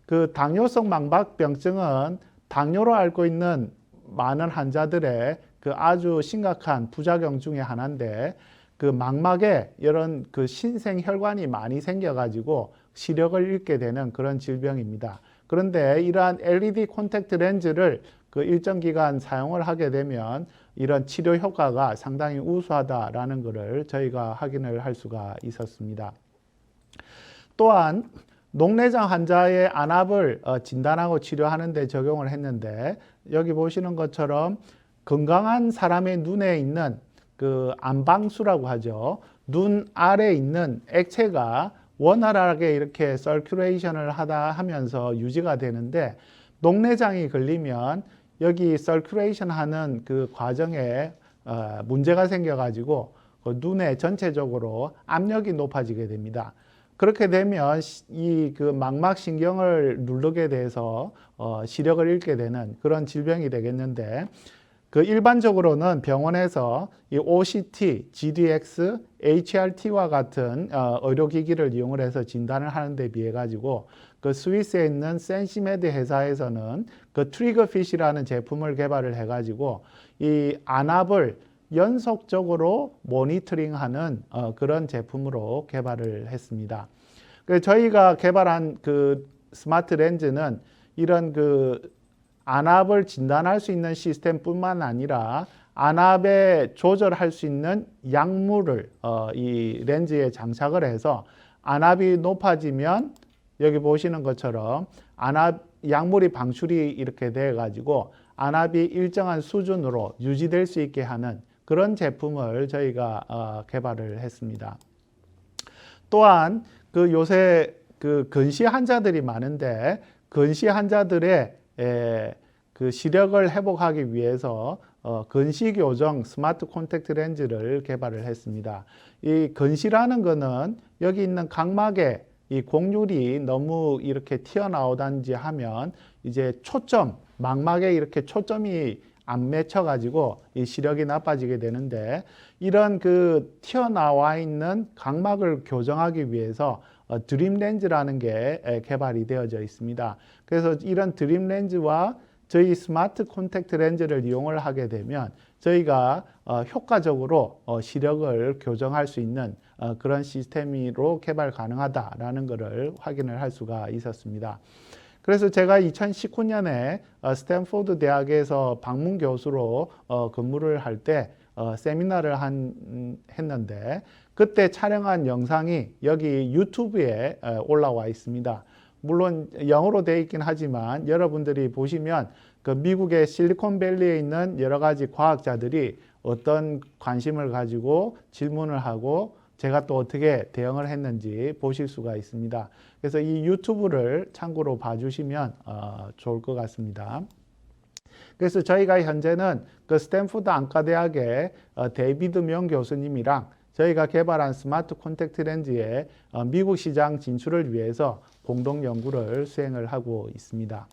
그 당뇨성 망막병증은 당뇨로 앓고 있는 많은 환자들의 그 아주 심각한 부작용 중에 하나인데 그 망막에 이런 그 신생 혈관이 많이 생겨가지고 시력을 잃게 되는 그런 질병입니다. 그런데 이러한 LED 콘택트 렌즈를 그 일정 기간 사용을 하게 되면 이런 치료 효과가 상당히 우수하다라는 것을 저희가 확인을 할 수가 있었습니다. 또한 녹내장 환자의 안압을 진단하고 치료하는 데 적용을 했는데 여기 보시는 것처럼 건강한 사람의 눈에 있는 그 안방수라고 하죠. 눈 아래에 있는 액체가 원활하게 이렇게 서큘레이션을 하면서 유지가 되는데 녹내장이 걸리면 여기 서큘레이션 하는 그 과정에 문제가 생겨가지고 그 눈에 전체적으로 압력이 높아지게 됩니다. 그렇게 되면 이 그 망막 신경을 누르게 돼서 시력을 잃게 되는 그런 질병이 되겠는데, 그 일반적으로는 병원에서 이 OCT, GDX, HRT와 같은 의료기기를 이용을 해서 진단을 하는 데 비해 가지고 그 스위스에 있는 센시메드 회사에서는 그 트리거핏이라는 제품을 개발을 해 가지고 이 안압을 연속적으로 모니터링하는 그런 제품으로 개발을 했습니다. 그래서 저희가 개발한 그 스마트 렌즈는 이런 그 안압을 진단할 수 있는 시스템뿐만 아니라 안압에 조절할 수 있는 약물을 이 렌즈에 장착을 해서 안압이 높아지면 여기 보시는 것처럼 약물이 방출이 이렇게 돼 가지고 안압이 일정한 수준으로 유지될 수 있게 하는 그런 제품을 저희가 개발을 했습니다. 또한 그 요새 그 근시 환자들이 많은데 근시 환자들의 그 시력을 회복하기 위해서 근시 교정 스마트 콘택트 렌즈를 개발을 했습니다. 이 근시라는 거는 여기 있는 각막에 이 곡률이 너무 이렇게 튀어나오든지 하면 이제 망막에 이렇게 초점이 안 맺혀가지고 이 시력이 나빠지게 되는데, 이런 그 튀어나와 있는 각막을 교정하기 위해서 드림 렌즈라는 게 개발이 되어져 있습니다. 그래서 이런 드림 렌즈와 저희 스마트 콘택트 렌즈를 이용을 하게 되면 저희가 효과적으로 시력을 교정할 수 있는 그런 시스템으로 개발 가능하다라는 것을 확인을 할 수가 있었습니다. 그래서 제가 2019년에 스탠포드 대학에서 방문 교수로 근무를 할 때 세미나를 했는데, 그때 촬영한 영상이 여기 유튜브에 올라와 있습니다. 물론 영어로 되어 있긴 하지만 여러분들이 보시면 그 미국의 실리콘밸리에 있는 여러 가지 과학자들이 어떤 관심을 가지고 질문을 하고 제가 또 어떻게 대응을 했는지 보실 수가 있습니다. 그래서 이 유튜브를 참고로 봐주시면 좋을 것 같습니다. 그래서 저희가 현재는 그 스탠포드 안과대학의 데이비드 명 교수님이랑 저희가 개발한 스마트 콘택트 렌즈의 미국 시장 진출을 위해서 공동 연구를 수행을 하고 있습니다.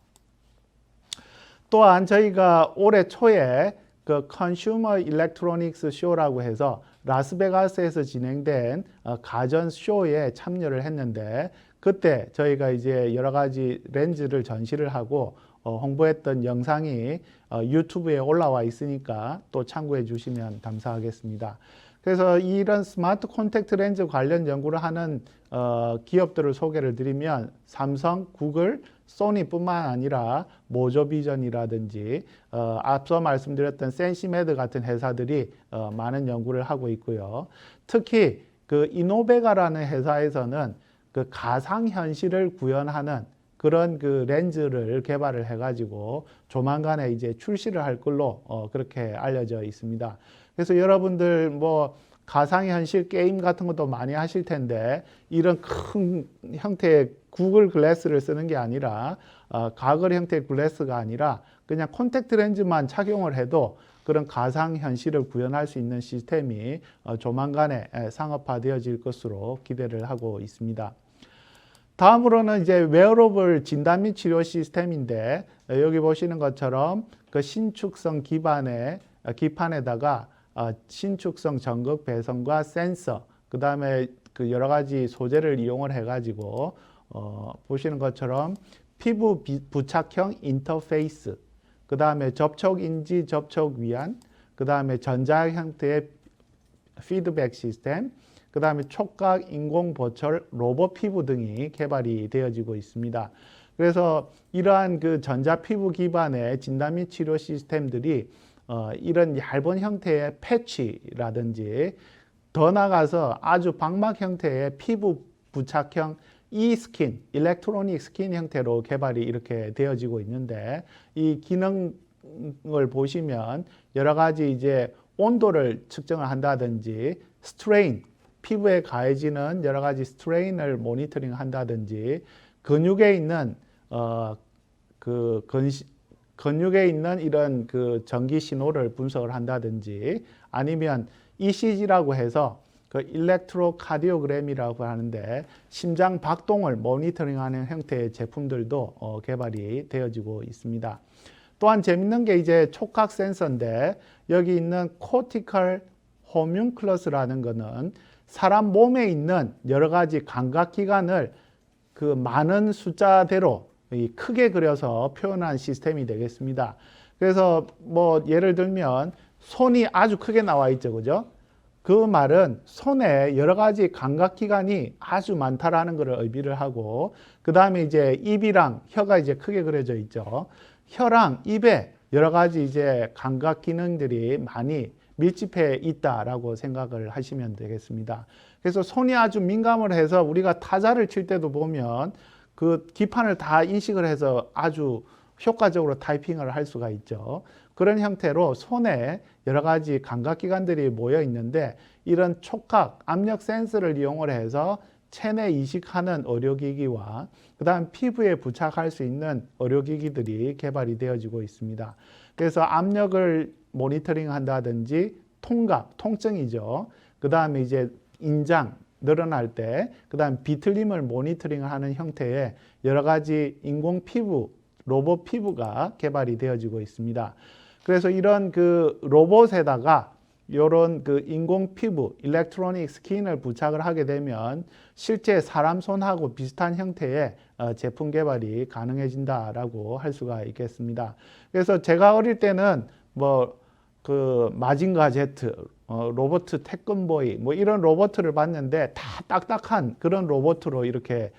또한 저희가 올해 초에 그 컨슈머 일렉트로닉스 쇼라고 해서 라스베가스에서 진행된 가전 쇼에 참여를 했는데, 그때 저희가 이제 여러 가지 렌즈를 전시를 하고 홍보했던 영상이 유튜브에 올라와 있으니까 또 참고해 주시면 감사하겠습니다. 그래서 이런 스마트 콘택트 렌즈 관련 연구를 하는 기업들을 소개를 드리면 삼성, 구글, 소니뿐만 아니라 모조비전이라든지 앞서 말씀드렸던 센시메드 같은 회사들이 많은 연구를 하고 있고요. 특히 그 이노베가라는 회사에서는 그 가상현실을 구현하는 그런 그 렌즈를 개발을 해가지고 조만간에 이제 출시를 할 걸로 그렇게 알려져 있습니다. 그래서 여러분들 뭐 가상현실 게임 같은 것도 많이 하실 텐데, 이런 큰 형태의 구글 글래스를 쓰는 게 아니라 가글 형태의 글래스가 아니라 그냥 콘택트 렌즈만 착용을 해도 그런 가상현실을 구현할 수 있는 시스템이 조만간에 상업화되어질 것으로 기대를 하고 있습니다. 다음으로는 이제 웨어러블 진단 및 치료 시스템인데, 여기 보시는 것처럼 그 신축성 기판에다가 신축성 전극 배선과 센서, 그 다음에 그 여러 가지 소재를 이용을 해가지고 보시는 것처럼 피부 부착형 인터페이스, 그 다음에 접촉 인지 접촉 위안, 그 다음에 전자 형태의 피드백 시스템, 그 다음에 촉각 인공 보철 로봇 피부 등이 개발이 되어지고 있습니다. 그래서 이러한 그 전자 피부 기반의 진단 및 치료 시스템들이 이런 얇은 형태의 패치라든지 더 나아가서 아주 방막 형태의 피부 부착형 스킨, 일렉트로닉 스킨 형태로 개발이 이렇게 되어지고 있는데, 이 기능을 보시면 여러 가지 이제 온도를 측정을 한다든지 스트레인, 피부에 가해지는 여러 가지 스트레인을 모니터링 한다든지 근육에 있는 근육에 있는 이런 그 전기 신호를 분석을 한다든지 아니면 ECG라고 해서 그 일렉트로카디오그램이라고 하는데 심장 박동을 모니터링하는 형태의 제품들도 개발이 되어지고 있습니다. 또한 재밌는 게 이제 촉각 센서인데 여기 있는 코티컬 호뮴클러스라는 거는 사람 몸에 있는 여러 가지 감각기관을 그 많은 숫자대로 크게 그려서 표현한 시스템이 되겠습니다. 그래서 뭐 예를 들면 손이 아주 크게 나와 있죠, 그죠? 그 말은 손에 여러 가지 감각기관이 아주 많다라는 것을 의미를 하고, 그 다음에 이제 입이랑 혀가 이제 크게 그려져 있죠. 혀랑 입에 여러 가지 이제 감각 기능들이 많이 밀집해 있다라고 생각을 하시면 되겠습니다. 그래서 손이 아주 민감을 해서 우리가 타자를 칠 때도 보면 그 기판을 다 인식을 해서 아주 효과적으로 타이핑을 할 수가 있죠. 그런 형태로 손에 여러 가지 감각기관들이 모여 있는데 이런 촉각, 압력 센서를 이용을 해서 체내 이식하는 의료기기와 그 다음 피부에 부착할 수 있는 의료기기들이 개발이 되어지고 있습니다. 그래서 압력을 모니터링 한다든지 통각, 통증이죠. 그 다음에 이제 인장, 늘어날 때, 그 다음 비틀림을 모니터링 하는 형태의 여러 가지 인공 피부, 로봇 피부가 개발이 되어지고 있습니다. 그래서 이런 그 로봇에다가 이런 그 인공 피부, 일렉트로닉 스킨을 부착을 하게 되면 실제 사람 손하고 비슷한 형태의 제품 개발이 가능해진다라고 할 수가 있겠습니다. 그래서 제가 어릴 때는 뭐 그 마징가 제트, 로버트 태권보이 뭐 이런 로봇을 봤는데 다 딱딱한 그런 로봇으로 이렇게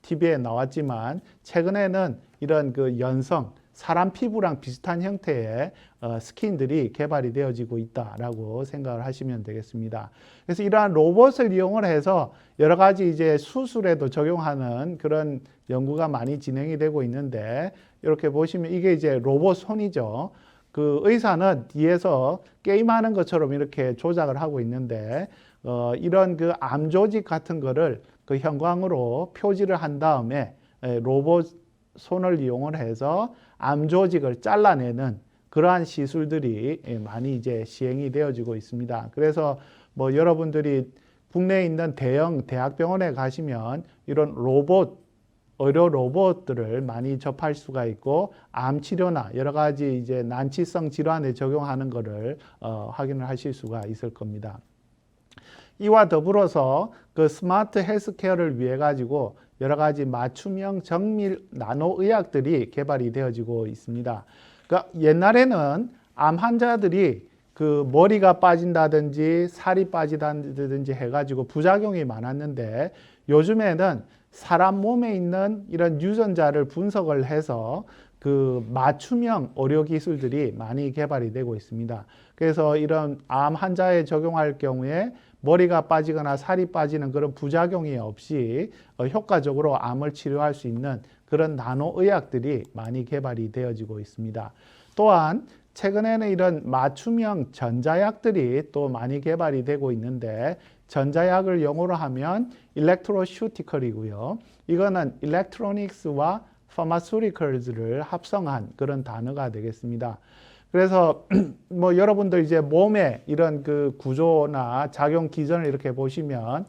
TV에 나왔지만 최근에는 이런 그 연성 사람 피부랑 비슷한 형태의 스킨들이 개발이 되어지고 있다라고 생각을 하시면 되겠습니다. 그래서 이러한 로봇을 이용을 해서 여러 가지 이제 수술에도 적용하는 그런 연구가 많이 진행이 되고 있는데 이렇게 보시면 이게 이제 로봇 손이죠. 그 의사는 뒤에서 게임하는 것처럼 이렇게 조작을 하고 있는데 이런 그 암 조직 같은 거를 그 형광으로 표지를 한 다음에 로봇 손을 이용을 해서 암 조직을 잘라내는 그러한 시술들이 많이 이제 시행이 되어지고 있습니다. 그래서 뭐 여러분들이 국내에 있는 대형 대학병원에 가시면 이런 로봇 의료 로봇들을 많이 접할 수가 있고 암 치료나 여러 가지 이제 난치성 질환에 적용하는 것을 확인을 하실 수가 있을 겁니다. 이와 더불어서 그 스마트 헬스케어를 위해 가지고 여러 가지 맞춤형 정밀 나노 의학들이 개발이 되어지고 있습니다. 그러니까 옛날에는 암 환자들이 그 머리가 빠진다든지 살이 빠지다든지 해가지고 부작용이 많았는데 요즘에는 사람 몸에 있는 이런 유전자를 분석을 해서 그 맞춤형 의료 기술들이 많이 개발이 되고 있습니다. 그래서 이런 암 환자에 적용할 경우에 머리가 빠지거나 살이 빠지는 그런 부작용이 없이 효과적으로 암을 치료할 수 있는 그런 나노 의학들이 많이 개발이 되어지고 있습니다. 또한 최근에는 이런 맞춤형 전자약들이 또 많이 개발이 되고 있는데 전자약을 영어로 하면 일렉트로슈티컬이고요. 이거는 일렉트로닉스와 파마스유티컬즈를 합성한 그런 단어가 되겠습니다. 그래서 뭐 여러분들 이제 몸의 이런 그 구조나 작용 기전을 이렇게 보시면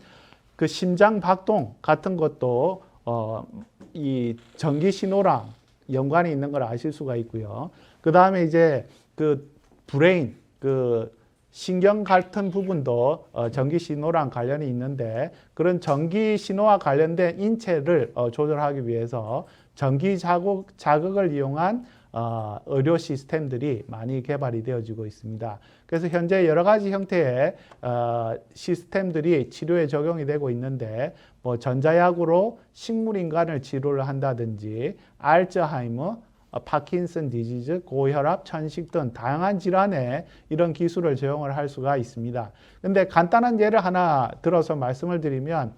그 심장 박동 같은 것도 이 전기 신호랑 연관이 있는 걸 아실 수가 있고요. 그 다음에 이제 그 브레인, 그 신경 같은 부분도 전기 신호랑 관련이 있는데 그런 전기 신호와 관련된 인체를 조절하기 위해서 전기 자극을 이용한 의료 시스템들이 많이 개발이 되어지고 있습니다. 그래서 현재 여러 가지 형태의 시스템들이 치료에 적용이 되고 있는데 뭐 전자약으로 식물인간을 치료를 한다든지 알츠하이머, 파킨슨 디지즈, 고혈압, 천식 등 다양한 질환에 이런 기술을 적용을 할 수가 있습니다. 근데 간단한 예를 하나 들어서 말씀을 드리면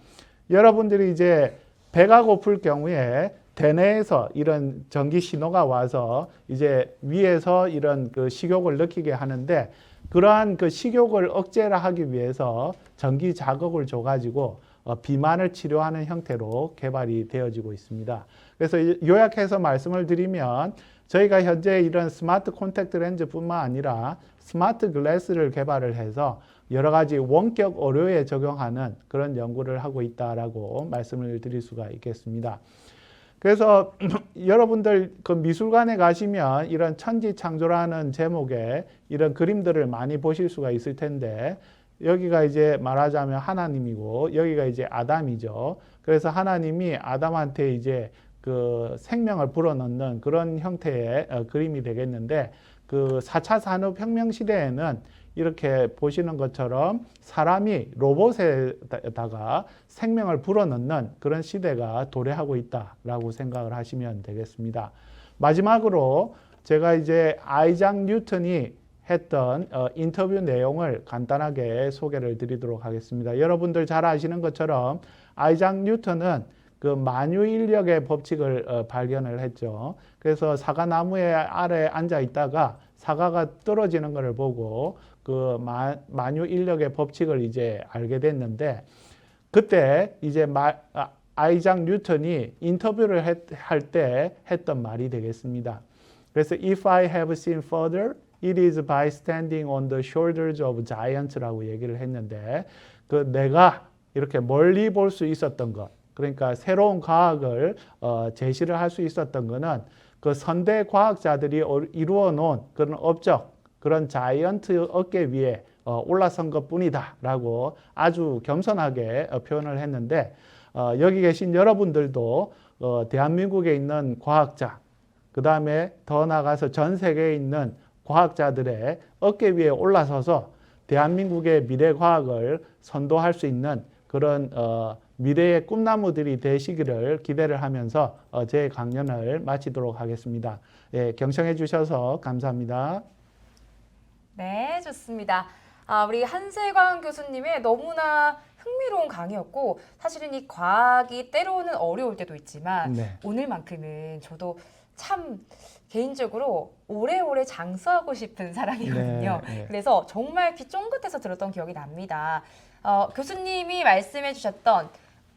여러분들이 이제 배가 고플 경우에 대뇌에서 이런 전기 신호가 와서 이제 위에서 이런 그 식욕을 느끼게 하는데 그러한 그 식욕을 억제를 하기 위해서 전기 자극을 줘가지고 비만을 치료하는 형태로 개발이 되어지고 있습니다. 그래서 요약해서 말씀을 드리면 저희가 현재 이런 스마트 콘택트 렌즈뿐만 아니라 스마트 글래스를 개발을 해서 여러 가지 원격 의료에 적용하는 그런 연구를 하고 있다라고 말씀을 드릴 수가 있겠습니다. 그래서 여러분들 그 미술관에 가시면 이런 천지창조라는 제목의 이런 그림들을 많이 보실 수가 있을 텐데, 여기가 이제 말하자면 하나님이고 여기가 이제 아담이죠. 그래서 하나님이 아담한테 이제 그 생명을 불어넣는 그런 형태의 그림이 되겠는데, 그 4차 산업혁명 시대에는 이렇게 보시는 것처럼 사람이 로봇에다가 생명을 불어넣는 그런 시대가 도래하고 있다라고 생각을 하시면 되겠습니다. 마지막으로 제가 이제 아이작 뉴턴이 했던 인터뷰 내용을 간단하게 소개를 드리도록 하겠습니다. 여러분들 잘 아시는 것처럼 아이작 뉴턴은 그 만유인력의 법칙을 발견을 했죠. 그래서 사과나무의 아래에 앉아 있다가 사과가 떨어지는 것을 보고 그 만유인력의 법칙을 이제 알게 됐는데, 그때 이제 아이작 뉴턴이 인터뷰를 할 때 했던 말이 되겠습니다. 그래서 If I have seen further, it is by standing on the shoulders of giants라고 얘기를 했는데, 그 내가 이렇게 멀리 볼 수 있었던 것, 그러니까 새로운 과학을 제시를 할 수 있었던 것은 그 선대 과학자들이 이루어 놓은 그런 업적, 그런 자이언트 어깨 위에 올라선 것뿐이다 라고 아주 겸손하게 표현을 했는데, 여기 계신 여러분들도 대한민국에 있는 과학자, 그 다음에 더 나아가서 전 세계에 있는 과학자들의 어깨 위에 올라서서 대한민국의 미래 과학을 선도할 수 있는 그런 미래의 꿈나무들이 되시기를 기대를 하면서 제 강연을 마치도록 하겠습니다. 예, 경청해 주셔서 감사합니다. 네, 좋습니다. 우리 한세광 교수님의 너무나 흥미로운 강의였고, 사실은 이 과학이 때로는 어려울 때도 있지만 네. 오늘만큼은 저도 참 개인적으로 오래오래 장수하고 싶은 사람이거든요. 네, 네. 그래서 정말 귀 쫑긋해서 들었던 기억이 납니다. 교수님이 말씀해 주셨던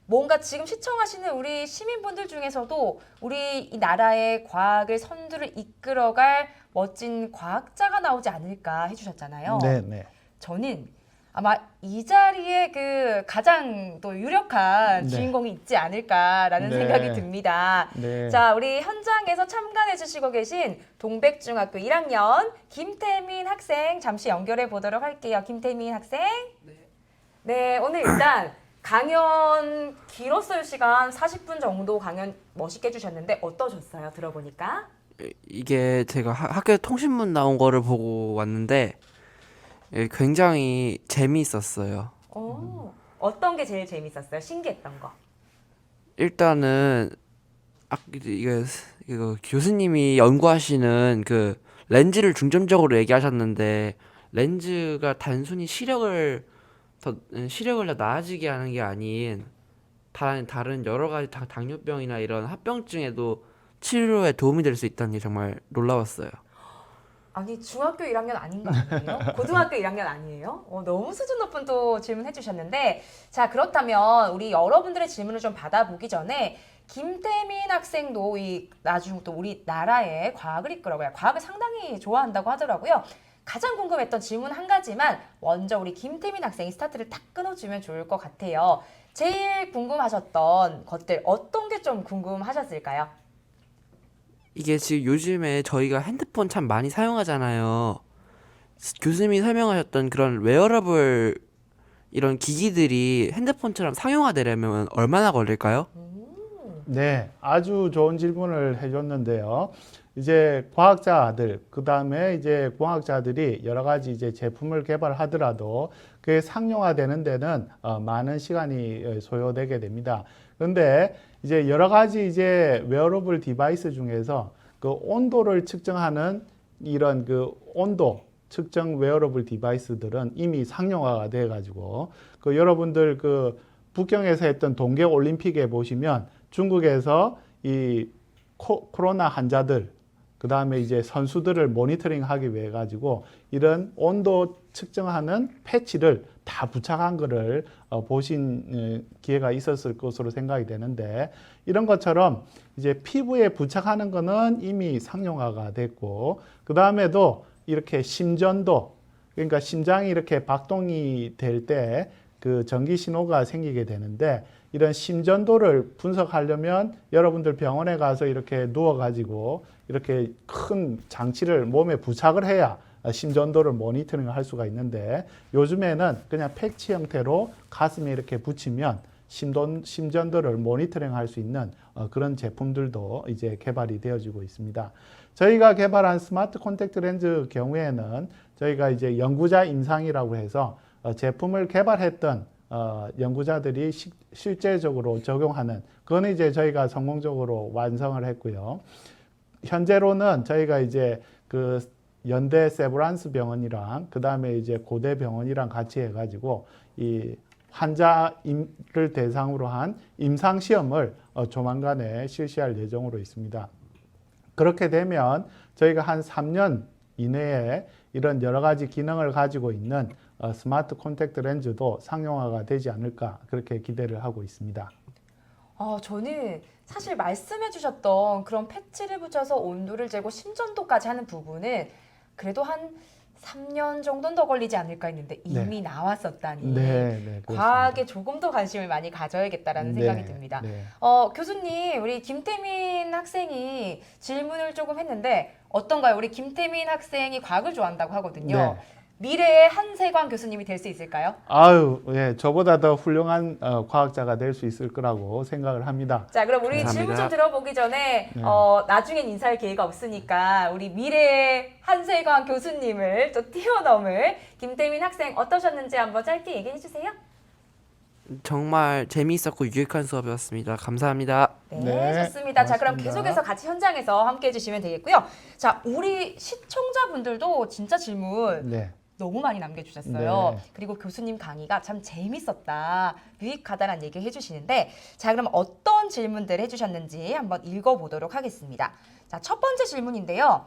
뭔가 지금 시청하시는 우리 시민분들 중에서도 우리 이 나라의 과학을 선두를 이끌어갈 멋진 과학자가 나오지 않을까 해주셨잖아요. 네, 네. 저는 아마 이 자리에 그 가장 또 유력한 네. 주인공이 있지 않을까라는 네. 생각이 듭니다. 네. 자, 우리 현장에서 참관해 주시고 계신 동백중학교 1학년 김태민 학생 잠시 연결해 보도록 할게요. 김태민 학생. 네, 오늘 일단 강연 길었어요. 시간 40분 정도 강연 멋있게 해주셨는데 어떠셨어요? 들어보니까? 이게 제가 학교 통신문 나온 거를 보고 왔는데 굉장히 재미있었어요. 어떤 게 제일 재밌었어요? 신기했던 거? 일단은 이거 교수님이 연구하시는 그 렌즈를 중점적으로 얘기하셨는데, 렌즈가 단순히 시력을 더 나아지게 하는 게 아닌 다른 여러 가지 당뇨병이나 이런 합병증에도 치료에 도움이 될 수 있다는 게 정말 놀라웠어요. 아니, 중학교 1학년 아닌 거 아니에요? 고등학교 1학년 아니에요? 너무 수준 높은 또 질문 해주셨는데, 자, 그렇다면 우리 여러분들의 질문을 좀 받아보기 전에 김태민 학생도 나중 또 우리 나라의 과학을 이끌어가요. 과학을 상당히 좋아한다고 하더라고요. 가장 궁금했던 질문 한 가지만 먼저 우리 김태민 학생이 스타트를 딱 끊어주면 좋을 것 같아요. 제일 궁금하셨던 것들 어떤 게 좀 궁금하셨을까요? 이게 지금 요즘에 저희가 핸드폰 참 많이 사용하잖아요. 교수님이 설명하셨던 그런 웨어러블 이런 기기들이 핸드폰처럼 상용화되려면 얼마나 걸릴까요? 네, 아주 좋은 질문을 해줬는데요. 이제 과학자들, 그 다음에 이제 공학자들이 여러 가지 이제 제품을 개발하더라도 그게 상용화되는 데는 많은 시간이 소요되게 됩니다. 그런데 이제 여러 가지 이제 웨어러블 디바이스 중에서 그 온도를 측정하는 이런 그 온도 측정 웨어러블 디바이스들은 이미 상용화가 돼 가지고 그 여러분들 그 북경에서 했던 동계 올림픽에 보시면 중국에서 이 코로나 환자들, 그 다음에 이제 선수들을 모니터링 하기 위해 가지고 이런 온도 측정하는 패치를 다 부착한 거를 보신 기회가 있었을 것으로 생각이 되는데, 이런 것처럼 이제 피부에 부착하는 거는 이미 상용화가 됐고, 그 다음에도 이렇게 심전도, 그러니까 심장이 이렇게 박동이 될 때 그 전기 신호가 생기게 되는데, 이런 심전도를 분석하려면 여러분들 병원에 가서 이렇게 누워가지고 이렇게 큰 장치를 몸에 부착을 해야 심전도를 모니터링을 할 수가 있는데, 요즘에는 그냥 패치 형태로 가슴에 이렇게 붙이면 심전도를 모니터링 할 수 있는 그런 제품들도 이제 개발이 되어지고 있습니다. 저희가 개발한 스마트 콘택트 렌즈 경우에는 저희가 이제 연구자 임상이라고 해서 제품을 개발했던 연구자들이 실제적으로 적용하는, 그거는 이제 저희가 성공적으로 완성을 했고요. 현재로는 저희가 이제 그 연대 세브란스 병원이랑 그 다음에 이제 고대 병원이랑 같이 해가지고 이 환자를 대상으로 한 임상 시험을 조만간에 실시할 예정으로 있습니다. 그렇게 되면 저희가 한 3년 이내에 이런 여러 가지 기능을 가지고 있는 스마트 콘택트 렌즈도 상용화가 되지 않을까, 그렇게 기대를 하고 있습니다. 저는 사실 말씀해 주셨던 그런 패치를 붙여서 온도를 재고 심전도까지 하는 부분은 그래도 한 3년 정도는 더 걸리지 않을까 했는데 이미 나왔었다니 그렇습니다. 과학에 조금 더 관심을 많이 가져야겠다라는 생각이 듭니다. 교수님, 우리 김태민 학생이 질문을 조금 했는데 어떤가요? 우리 김태민 학생이 과학을 좋아한다고 하거든요. 미래의 한세광 교수님이 될 수 있을까요? 아유, 예, 저보다 더 훌륭한 과학자가 될 수 있을 거라고 생각을 합니다. 자, 그럼 우리 감사합니다. 질문 좀 들어보기 전에 나중엔 인사할 기회가 없으니까 우리 미래의 한세광 교수님을 또 뛰어넘을 김태민 학생 어떠셨는지 한번 짧게 얘기해 주세요. 정말 재미있었고 유익한 수업이었습니다. 감사합니다. 네, 좋습니다. 자, 그럼 고맙습니다. 계속해서 같이 현장에서 함께 해주시면 되겠고요. 자, 우리 시청자분들도 진짜 질문 너무 많이 남겨주셨어요. 그리고 교수님 강의가 참 재밌었다, 유익하다라는 얘기 해주시는데, 자, 그럼 어떤 질문들 해주셨는지 한번 읽어보도록 하겠습니다. 자, 첫 번째 질문인데요.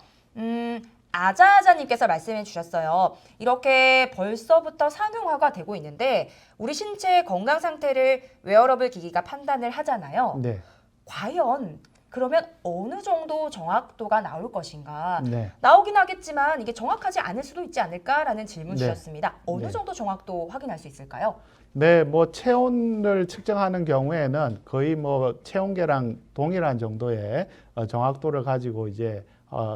아자아자님께서 말씀해 주셨어요. 이렇게 벌써부터 상용화가 되고 있는데 우리 신체의 건강 상태를 웨어러블 기기가 판단을 하잖아요. 과연 그러면 어느 정도 정확도가 나올 것인가? 나오긴 하겠지만 이게 정확하지 않을 수도 있지 않을까라는 질문 주셨습니다. 어느 정도 정확도 확인할 수 있을까요? 네, 뭐 체온을 측정하는 경우에는 거의 뭐 체온계랑 동일한 정도의 정확도를 가지고 이제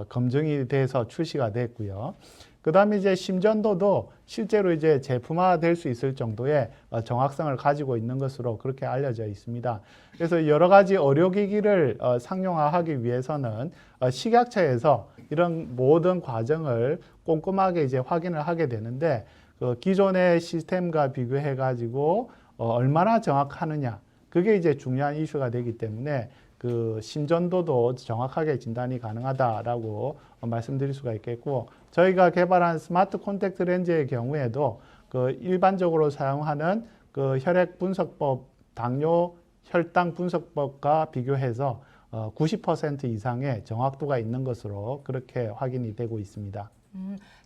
검증이 돼서 출시가 됐고요. 그 다음에 이제 심전도도 실제로 이제 제품화 될 수 있을 정도의 정확성을 가지고 있는 것으로 그렇게 알려져 있습니다. 그래서 여러 가지 의료기기를 상용화하기 위해서는 식약처에서 이런 모든 과정을 꼼꼼하게 이제 확인을 하게 되는데, 그 기존의 시스템과 비교해 가지고 얼마나 정확하느냐, 그게 이제 중요한 이슈가 되기 때문에 그 심전도도 정확하게 진단이 가능하다라고 말씀드릴 수가 있겠고, 저희가 개발한 스마트 콘택트 렌즈의 경우에도 그 일반적으로 사용하는 그 혈액 분석법, 당뇨 혈당 분석법과 비교해서 90% 이상의 정확도가 있는 것으로 그렇게 확인이 되고 있습니다.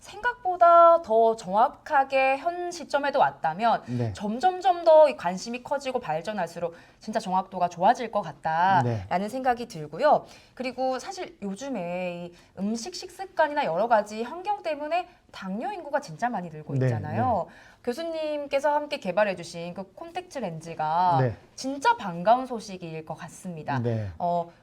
생각보다 더 정확하게 현 시점에도 왔다면 점점점 더 관심이 커지고 발전할수록 진짜 정확도가 좋아질 것 같다라는 생각이 들고요. 그리고 사실 요즘에 이 음식 식습관이나 여러 가지 환경 때문에 당뇨 인구가 진짜 많이 늘고 있잖아요. 교수님께서 함께 개발해 주신 그 콘택트 렌즈가 진짜 반가운 소식일 것 같습니다.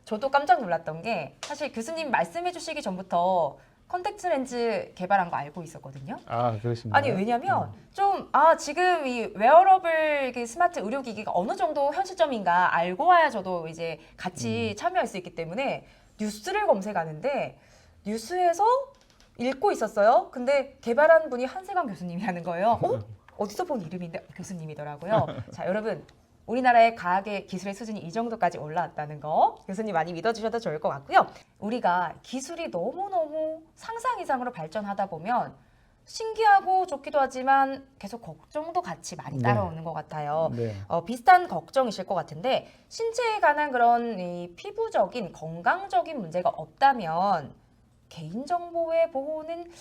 저도 깜짝 놀랐던 게, 사실 교수님 말씀해 주시기 전부터 콘택트 렌즈 개발한 거 알고 있었거든요. 아, 그렇습니다. 아니, 왜냐면 좀 지금 이 웨어러블 그 스마트 의료기기가 어느 정도 현 시점인가 알고 와야 저도 이제 같이 참여할 수 있기 때문에 뉴스를 검색하는데 뉴스에서 읽고 있었어요. 근데 개발한 분이 한세광 교수님이라는 거예요. 어디서 본 이름인데 교수님이더라고요. 자, 여러분, 우리나라의 과학의 기술의 수준이 이 정도까지 올라왔다는 거 교수님 많이 믿어주셔도 좋을 것 같고요. 우리가 기술이 너무너무 상상 이상으로 발전하다 보면 신기하고 좋기도 하지만 계속 걱정도 같이 많이 따라오는 것 같아요. 비슷한 걱정이실 것 같은데, 신체에 관한 그런 이 피부적인 건강적인 문제가 없다면 개인정보의 보호는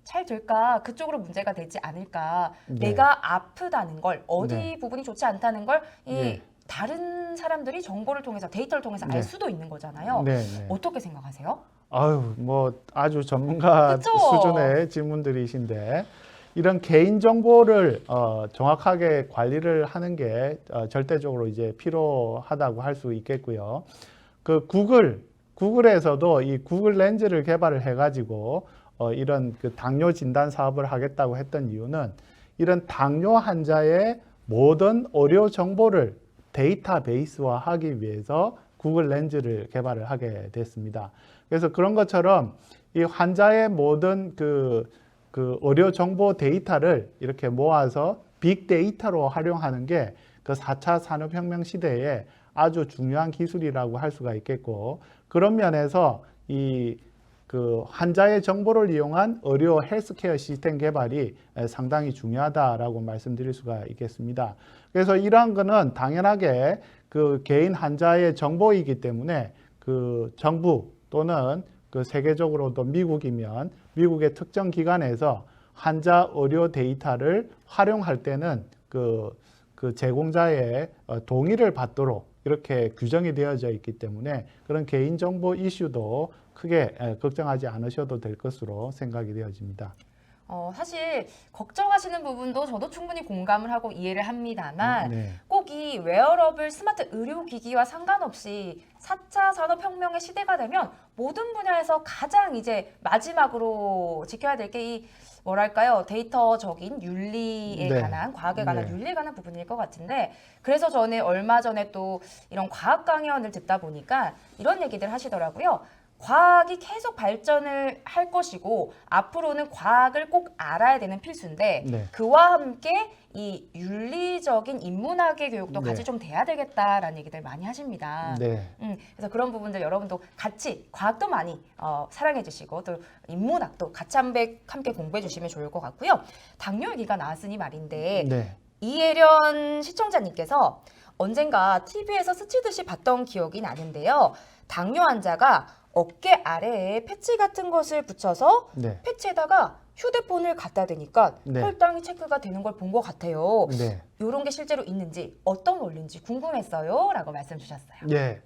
잘 될까? 그쪽으로 문제가 되지 않을까? 네. 내가 아프다는 걸, 어디 네. 부분이 좋지 않다는 걸 이 네. 다른 사람들이 정보를 통해서, 데이터를 통해서 알 네. 수도 있는 거잖아요. 네, 네. 어떻게 생각하세요? 아유, 뭐 아주 전문가 그쵸? 수준의 질문들이신데 이런 개인 정보를 정확하게 관리를 하는 게 절대적으로 이제 필요하다고 할 수 있겠고요. 그 구글에서도 이 구글 렌즈를 개발을 해가지고 이런 그 당뇨 진단 사업을 하겠다고 했던 이유는 이런 당뇨 환자의 모든 의료 정보를 데이터베이스화하기 위해서 구글 렌즈를 개발을 하게 됐습니다. 그래서 그런 것처럼 이 환자의 모든 그 의료 정보 데이터를 이렇게 모아서 빅데이터로 활용하는 게 그 4차 산업혁명 시대에 아주 중요한 기술이라고 할 수가 있겠고, 그런 면에서 이 그 환자의 정보를 이용한 의료 헬스케어 시스템 개발이 상당히 중요하다라고 말씀드릴 수가 있겠습니다. 그래서 이러한 거는 당연하게 그 개인 환자의 정보이기 때문에 그 정부 또는 그 세계적으로도 미국이면 미국의 특정 기관에서 환자 의료 데이터를 활용할 때는 그 제공자의 동의를 받도록 이렇게 규정이 되어져 있기 때문에 그런 개인정보 이슈도 크게 걱정하지 않으셔도 될 것으로 생각이 되어집니다. 사실 걱정하시는 부분도 저도 충분히 공감을 하고 이해를 합니다만 네. 꼭 이 웨어러블 스마트 의료기기와 상관없이 4차 산업혁명의 시대가 되면 모든 분야에서 가장 이제 마지막으로 지켜야 될 게 이 뭐랄까요, 데이터적인 윤리에 네. 관한, 과학에 관한 네. 윤리에 관한 부분일 것 같은데, 그래서 저는 얼마 전에 또 이런 과학 강연을 듣다 보니까 이런 얘기들 하시더라고요. 과학이 계속 발전을 할 것이고 앞으로는 과학을 꼭 알아야 되는 필수인데 네. 그와 함께 이 윤리적인 인문학의 교육도 네. 같이 좀 돼야 되겠다라는 얘기들 많이 하십니다. 네. 그래서 그런 부분들 여러분도 같이 과학도 많이 사랑해 주시고 또 인문학도 같이 함께 공부해 주시면 좋을 것 같고요. 당뇨 얘기가 나왔으니 말인데 네. 이혜련 시청자님께서 언젠가 TV에서 스치듯이 봤던 기억이 나는데요. 당뇨 환자가 어깨 아래에 패치 같은 것을 붙여서 네. 패치에다가 휴대폰을 갖다 대니까 네. 혈당이 체크가 되는 걸 본 것 같아요. 네. 이런 게 실제로 있는지 어떤 원리인지 궁금했어요. 라고 말씀 주셨어요. 예.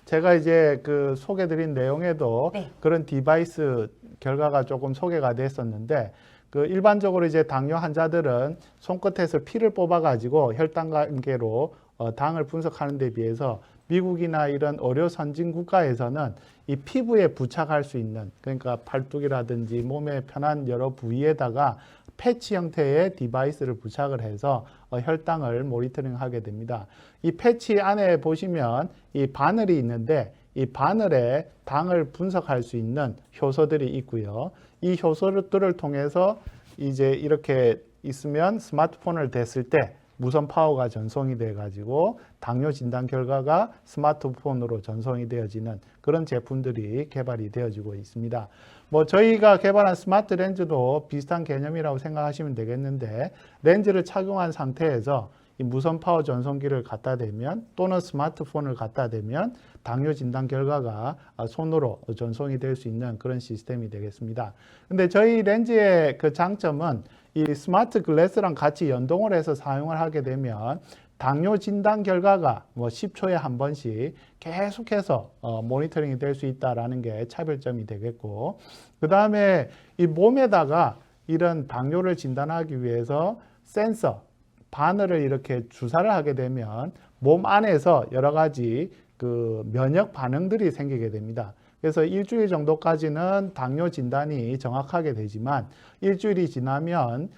제가 이제 그 소개드린 내용에도 네. 그런 디바이스 결과가 조금 소개가 됐었는데, 그 일반적으로 이제 당뇨 환자들은 손끝에서 피를 뽑아가지고 혈당 관계로 당을 분석하는 데 비해서 미국이나 이런 의료 선진 국가에서는 이 피부에 부착할 수 있는, 그러니까 팔뚝이라든지 몸의 편한 여러 부위에다가 패치 형태의 디바이스를 부착을 해서 혈당을 모니터링하게 됩니다. 이 패치 안에 보시면 이 바늘이 있는데 이 바늘에 당을 분석할 수 있는 효소들이 있고요. 이 효소들을 통해서 이제 이렇게 있으면 스마트폰을 댔을 때 무선 파워가 전송이 돼 가지고 당뇨 진단 결과가 스마트폰으로 전송이 되어지는 그런 제품들이 개발이 되어지고 있습니다. 뭐 저희가 개발한 스마트 렌즈도 비슷한 개념이라고 생각하시면 되겠는데, 렌즈를 착용한 상태에서 이 무선 파워 전송기를 갖다 대면 또는 스마트폰을 갖다 대면 당뇨 진단 결과가 손으로 전송이 될 수 있는 그런 시스템이 되겠습니다. 근데 저희 렌즈의 그 장점은 이 스마트 글래스랑 같이 연동을 해서 사용을 하게 되면 당뇨 진단 결과가 뭐 10초에 한 번씩 계속해서 모니터링이 될 수 있다라는 게 차별점이 되겠고, 그 다음에 이 몸에다가 이런 당뇨를 진단하기 위해서 센서, 바늘을 이렇게 주사를 하게 되면 몸 안에서 여러 가지 그 면역 반응들이 생기게 됩니다. 그래서 일주일 정도까지는 당뇨 진단이 정확하게 되지만 일주일이 지나면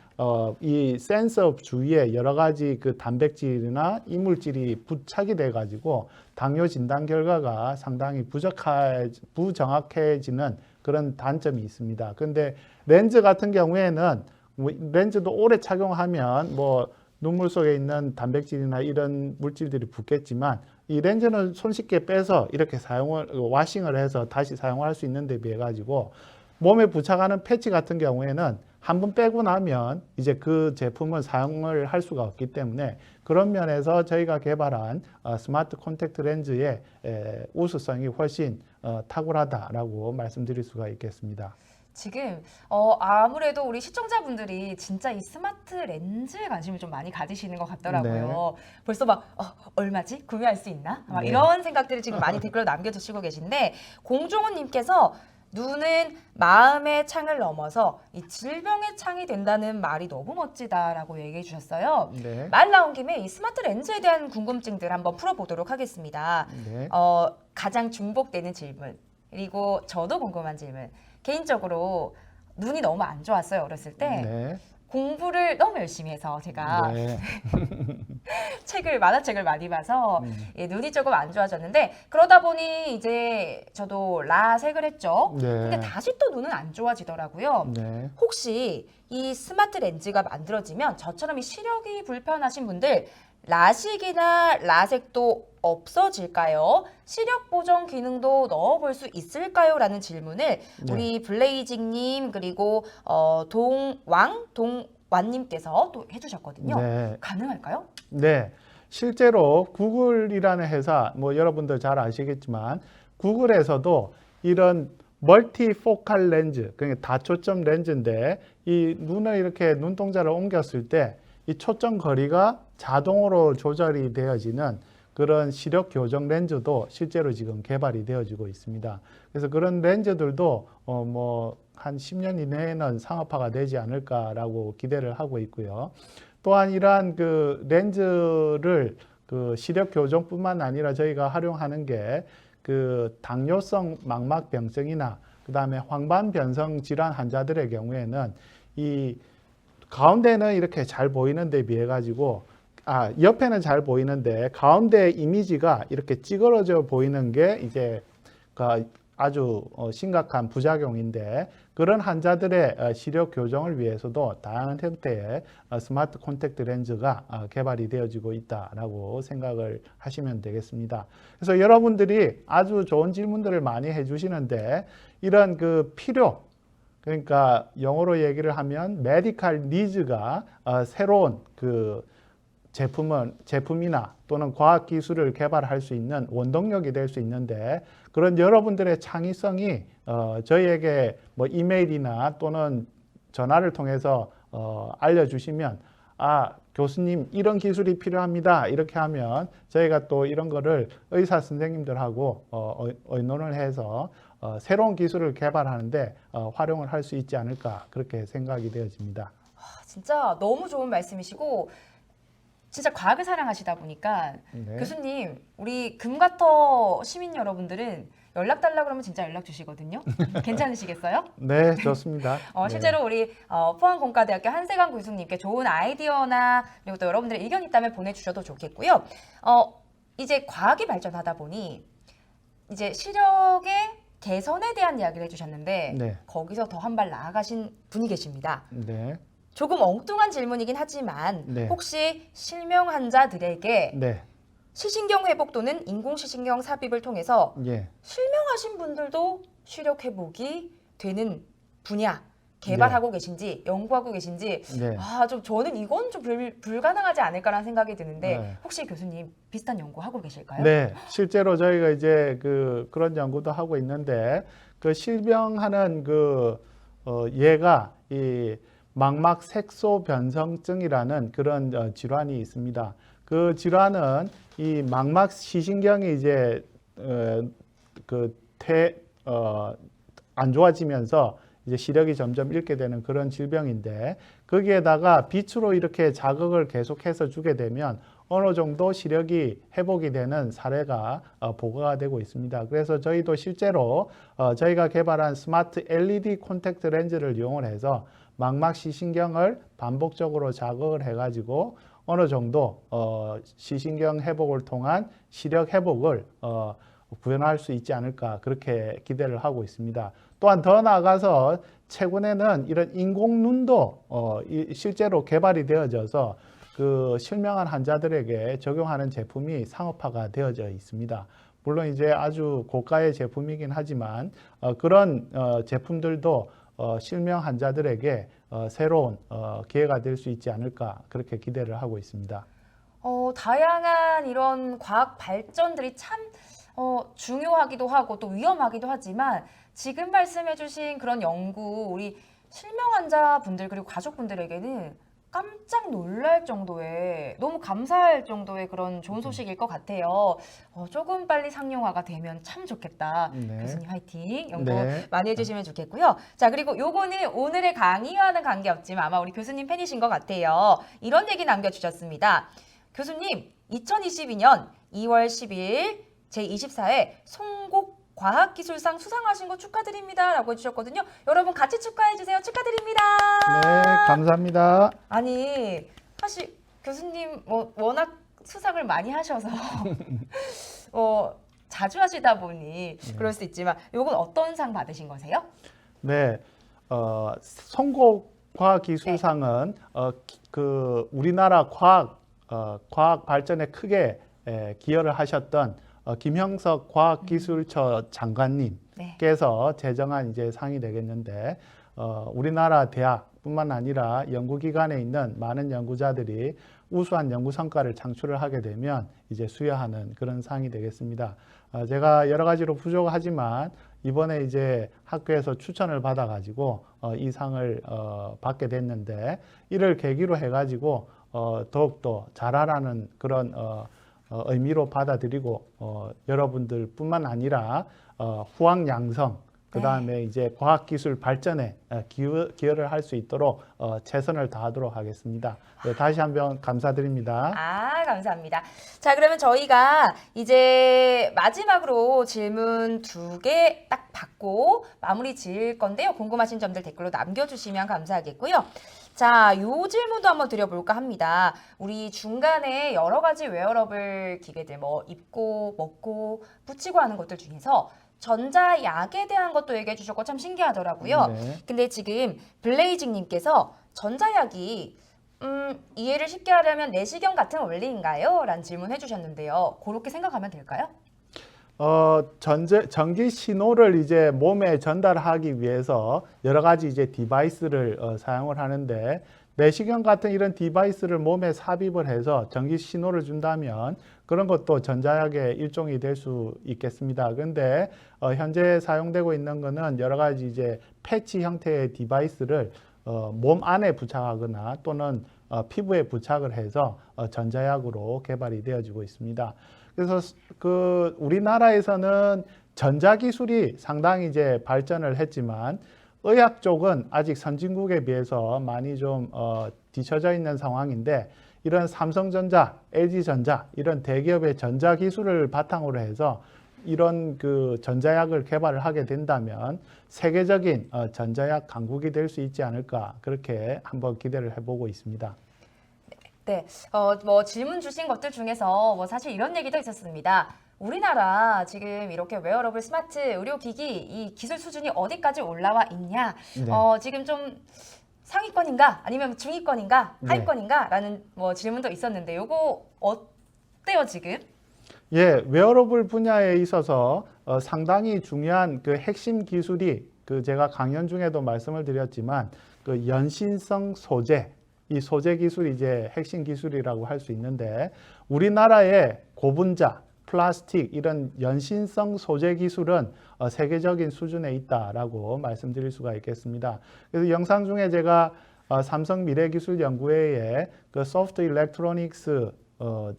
이 센서 주위에 여러 가지 그 단백질이나 이물질이 부착이 돼 가지고 당뇨 진단 결과가 상당히 부정확해지는 그런 단점이 있습니다. 근데 렌즈 같은 경우에는 렌즈도 오래 착용하면 뭐 눈물 속에 있는 단백질이나 이런 물질들이 붙겠지만 이 렌즈는 손쉽게 빼서 이렇게 와싱을 해서 다시 사용할 수 있는 데 비해 가지고 몸에 부착하는 패치 같은 경우에는 한 번 빼고 나면 이제 그 제품을 사용을 할 수가 없기 때문에 그런 면에서 저희가 개발한 스마트 콘택트 렌즈의 우수성이 훨씬 탁월하다라고 말씀드릴 수가 있겠습니다. 지금 아무래도 우리 시청자분들이 진짜 이 스마트 렌즈에 관심을 좀 많이 가지시는 것 같더라고요. 벌써 막 얼마지? 구매할 수 있나? 막 네. 이런 생각들을 지금 많이 댓글로 남겨주시고 계신데 공종훈님께서 눈은 마음의 창을 넘어서 이 질병의 창이 된다는 말이 너무 멋지다라고 얘기해 주셨어요. 네. 말 나온 김에 이 스마트 렌즈에 대한 궁금증들 한번 풀어보도록 하겠습니다. 네. 가장 중복되는 질문 그리고 저도 궁금한 질문. 개인적으로 눈이 너무 안 좋았어요 어렸을 때. 네. 공부를 너무 열심히 해서 제가 네. 만화책을 많이 봐서 예, 눈이 조금 안 좋아졌는데 그러다 보니 이제 저도 라섹을 했죠. 네. 근데 다시 또 눈은 안 좋아지더라고요. 네. 혹시 이 스마트 렌즈가 만들어지면 저처럼 이 시력이 불편하신 분들 라식이나 라섹도 없어질까요? 시력 보정 기능도 넣어볼 수 있을까요? 라는 질문을 네. 우리 블레이징님 그리고 동완님께서 또 해주셨거든요. 네. 가능할까요? 네. 실제로 구글이라는 회사, 뭐 여러분들 잘 아시겠지만 구글에서도 이런 멀티포칼 렌즈, 그러니까 다초점 렌즈인데 이 눈을 이렇게 눈동자를 옮겼을 때 이 초점 거리가 자동으로 조절이 되어지는 그런 시력 교정 렌즈도 실제로 지금 개발이 되어지고 있습니다. 그래서 그런 렌즈들도 뭐 한 10년 이내에는 상업화가 되지 않을까라고 기대를 하고 있고요. 또한 이러한 그 렌즈를 그 시력 교정뿐만 아니라 저희가 활용하는 게 그 당뇨성 망막병증이나 그다음에 황반변성 질환 환자들의 경우에는 이 가운데는 이렇게 잘 보이는 데 비해 가지고 옆에는 잘 보이는데 가운데 이미지가 이렇게 찌그러져 보이는 게 이제 아주 심각한 부작용인데 그런 환자들의 시력 교정을 위해서도 다양한 형태의 스마트 콘택트 렌즈가 개발이 되어지고 있다라고 생각을 하시면 되겠습니다. 그래서 여러분들이 아주 좋은 질문들을 많이 해주시는데 이런 그 필요 그러니까 영어로 얘기를 하면 메디컬 니즈가 새로운 그 제품이나 또는 과학 기술을 개발할 수 있는 원동력이 될 수 있는데 그런 여러분들의 창의성이 저희에게 뭐 이메일이나 또는 전화를 통해서 알려주시면 교수님 이런 기술이 필요합니다 이렇게 하면 저희가 또 이런 거를 의사 선생님들하고 의논을 해서 새로운 기술을 개발하는데 활용을 할 수 있지 않을까 그렇게 생각이 되어집니다. 진짜 너무 좋은 말씀이시고 진짜 과학을 사랑하시다 보니까 네. 교수님 우리 금가터 시민 여러분들은 연락 달라 그러면 진짜 연락 주시거든요. 괜찮으시겠어요? 네, 좋습니다. 실제로 우리 포항공과대학교 한세강 교수님께 좋은 아이디어나 그리고 또 여러분들의 의견이 있다면 보내주셔도 좋겠고요. 이제 과학이 발전하다 보니 이제 시력의 개선에 대한 이야기를 해주셨는데 네. 거기서 더 한 발 나아가신 분이 계십니다. 네. 조금 엉뚱한 질문이긴 하지만 네. 혹시 실명 환자들에게 네. 시신경 회복 또는 인공시신경 삽입을 통해서 예. 실명하신 분들도 시력 회복이 되는 분야 개발하고 계신지 연구하고 계신지 네. 좀 저는 이건 좀 불가능하지 않을까라는 생각이 드는데 네. 혹시 교수님 비슷한 연구하고 계실까요? 네, 실제로 저희가 이제 그런 연구도 하고 있는데 그 실명하는 얘가 이 망막 색소 변성증이라는 그런 질환이 있습니다. 그 질환은 이 망막 시신경이 이제 안 좋아지면서 이제 시력이 점점 잃게 되는 그런 질병인데 거기에다가 빛으로 이렇게 자극을 계속해서 주게 되면 어느 정도 시력이 회복이 되는 사례가 보고가 되고 있습니다. 그래서 저희도 실제로 저희가 개발한 스마트 LED 콘택트 렌즈를 이용을 해서 망막 시신경을 반복적으로 자극을 해가지고 어느 정도 시신경 회복을 통한 시력 회복을 구현할 수 있지 않을까 그렇게 기대를 하고 있습니다. 또한 더 나아가서 최근에는 이런 인공눈도 실제로 개발이 되어져서 그 실명한 환자들에게 적용하는 제품이 상업화가 되어져 있습니다. 물론 이제 아주 고가의 제품이긴 하지만 그런 제품들도 실명 환자들에게 새로운 기회가 될 수 있지 않을까 그렇게 기대를 하고 있습니다. 다양한 이런 과학 발전들이 참 중요하기도 하고 또 위험하기도 하지만 지금 말씀해주신 그런 연구 우리 실명 환자분들 그리고 가족분들에게는 깜짝 놀랄 정도의 너무 감사할 정도의 그런 좋은 소식일 것 같아요. 조금 빨리 상용화가 되면 참 좋겠다. 네. 교수님 화이팅 연구 네. 많이 해주시면 좋겠고요. 자 그리고 요거는 오늘의 강의와는 관계없지만 아마 우리 교수님 팬이신 것 같아요. 이런 얘기 남겨주셨습니다. 교수님 2022년 2월 10일 제24회 송곡 과학기술상 수상하신 거 축하드립니다 라고 해주셨거든요. 여러분 같이 축하해주세요. 축하드립니다. 네, 감사합니다. 아니 사실 교수님 워낙 수상을 많이 하셔서 자주 하시다 보니 그럴 수 있지만 요건 어떤 상 받으신 거세요? 네, 송곡과기술상은 그 우리나라 과학 발전에 크게 기여를 하셨던 김형석 과학기술처 장관님께서 제정한 이제 상이 되겠는데 우리나라 대학뿐만 아니라 연구기관에 있는 많은 연구자들이 우수한 연구 성과를 창출을 하게 되면 이제 수여하는 그런 상이 되겠습니다. 제가 여러 가지로 부족하지만 이번에 이제 학교에서 추천을 받아가지고 이 상을 받게 됐는데 이를 계기로 해가지고 더욱더 잘하라는 그런 의미로 받아들이고 여러분들뿐만 아니라 후학 양성 그 다음에 이제 과학기술 발전에 기여를 할 수 있도록 최선을 다하도록 하겠습니다. 네, 다시 한번 감사드립니다. 감사합니다. 자, 그러면 저희가 이제 마지막으로 질문 2개 딱 받고 마무리 지을 건데요. 궁금하신 점들 댓글로 남겨주시면 감사하겠고요. 자, 요 질문도 한번 드려볼까 합니다. 우리 중간에 여러 가지 웨어러블 기계들 뭐 입고 먹고 붙이고 하는 것들 중에서 전자약에 대한 것도 얘기해 주셨고 참 신기하더라고요. 네. 근데 지금 블레이징님께서 전자약이 이해를 쉽게 하려면 내시경 같은 원리인가요? 라는 질문 해주셨는데요. 그렇게 생각하면 될까요? 전기 신호를 이제 몸에 전달하기 위해서 여러 가지 이제 디바이스를 사용을 하는데 내시경 같은 이런 디바이스를 몸에 삽입을 해서 전기 신호를 준다면 그런 것도 전자약의 일종이 될 수 있겠습니다. 그런데 현재 사용되고 있는 거는 여러 가지 이제 패치 형태의 디바이스를 몸 안에 부착하거나 또는 피부에 부착을 해서 전자약으로 개발이 되어지고 있습니다. 그래서 그 우리나라에서는 전자기술이 상당히 이제 발전을 했지만 의학 쪽은 아직 선진국에 비해서 많이 좀 뒤처져 있는 상황인데 이런 삼성전자, LG전자 이런 대기업의 전자기술을 바탕으로 해서 이런 그 전자약을 개발을 하게 된다면 세계적인 전자약 강국이 될 수 있지 않을까 그렇게 한번 기대를 해보고 있습니다. 네, 뭐 질문 주신 것들 중에서 뭐 사실 이런 얘기도 있었습니다. 우리나라 지금 이렇게 웨어러블 스마트 의료기기 이 기술 수준이 어디까지 올라와 있냐? 네. 지금 좀 상위권인가 아니면 중위권인가 네. 하위권인가 라는 뭐 질문도 있었는데 요거 어때요 지금? 예, 웨어러블 분야에 있어서 상당히 중요한 그 핵심 기술이 그 제가 강연 중에도 말씀을 드렸지만 그 연신성 소재 이 소재 기술이 이제 핵심 기술이라고 할 수 있는데 우리나라의 고분자, 플라스틱 이런 연신성 소재 기술은 세계적인 수준에 있다라고 말씀드릴 수가 있겠습니다. 그래서 영상 중에 제가 삼성 미래기술연구회의 그 소프트 일렉트로닉스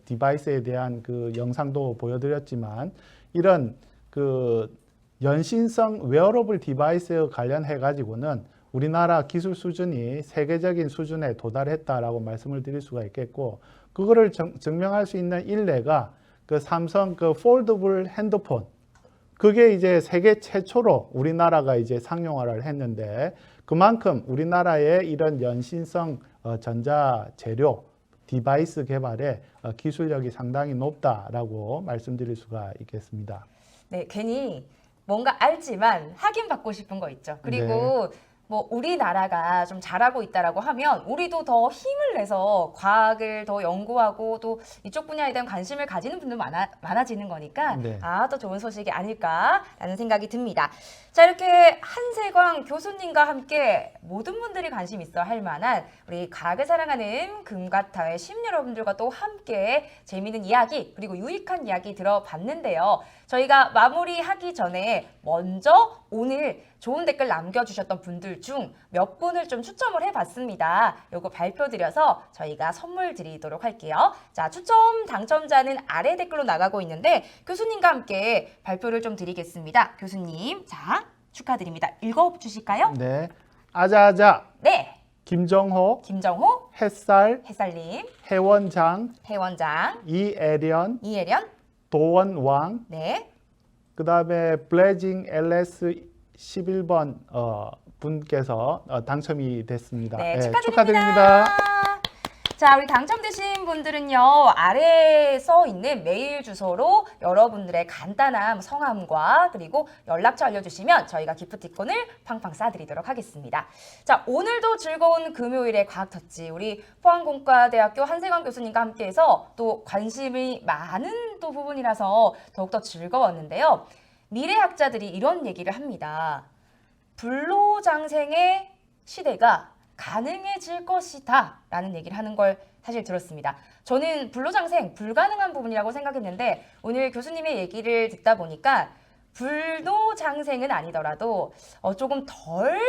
디바이스에 대한 그 영상도 보여드렸지만 이런 그 연신성 웨어러블 디바이스에 관련해 가지고는 우리나라 기술 수준이 세계적인 수준에 도달했다라고 말씀을 드릴 수가 있겠고 그거를 증명할 수 있는 일례가 그 삼성 그 폴더블 핸드폰 그게 이제 세계 최초로 우리나라가 이제 상용화를 했는데 그만큼 우리나라의 이런 연신성 전자 재료 디바이스 개발에 기술력이 상당히 높다라고 말씀드릴 수가 있겠습니다. 네, 괜히 뭔가 알지만 확인받고 싶은 거 있죠. 그리고 뭐 우리나라가 좀 잘하고 있다라고 하면 우리도 더 힘을 내서 과학을 더 연구하고 또 이쪽 분야에 대한 관심을 가지는 분들 많아지는 거니까 네. 더 좋은 소식이 아닐까라는 생각이 듭니다. 자, 이렇게 한세광 교수님과 함께 모든 분들이 관심 있어 할 만한 우리 과학을 사랑하는 금과타의 시민 여러분들과 또 함께 재미있는 이야기 그리고 유익한 이야기 들어봤는데요. 저희가 마무리하기 전에 먼저 오늘 좋은 댓글 남겨주셨던 분들 중 몇 분을 좀 추첨을 해봤습니다. 요거 발표드려서 저희가 선물 드리도록 할게요. 자, 추첨 당첨자는 아래 댓글로 나가고 있는데 교수님과 함께 발표를 좀 드리겠습니다. 교수님, 자, 축하드립니다. 읽어주실까요? 네. 아자아자 네, 김정호, 김정호, 햇살, 햇살님, 해원장, 회원장, 이애련, 이혜련, 도원왕, 네, 그 다음에 블레징 LS 11번 분께서 당첨이 됐습니다. 네, 예, 축하드립니다. 자, 우리 당첨되신 분들은요, 아래에 써 있는 메일 주소로 여러분들의 간단한 성함과 그리고 연락처 알려주시면 저희가 기프티콘을 팡팡 쏴드리도록 하겠습니다. 자, 오늘도 즐거운 금요일의 과학터치, 우리 포항공과대학교 한세광 교수님과 함께해서 또 관심이 많은 또 부분이라서 더욱더 즐거웠는데요. 미래학자들이 이런 얘기를 합니다. 불로장생의 시대가 가능해질 것이다 라는 얘기를 하는 걸 사실 들었습니다. 저는 불로장생 불가능한 부분이라고 생각했는데 오늘 교수님의 얘기를 듣다 보니까 불로장생은 아니더라도 조금 덜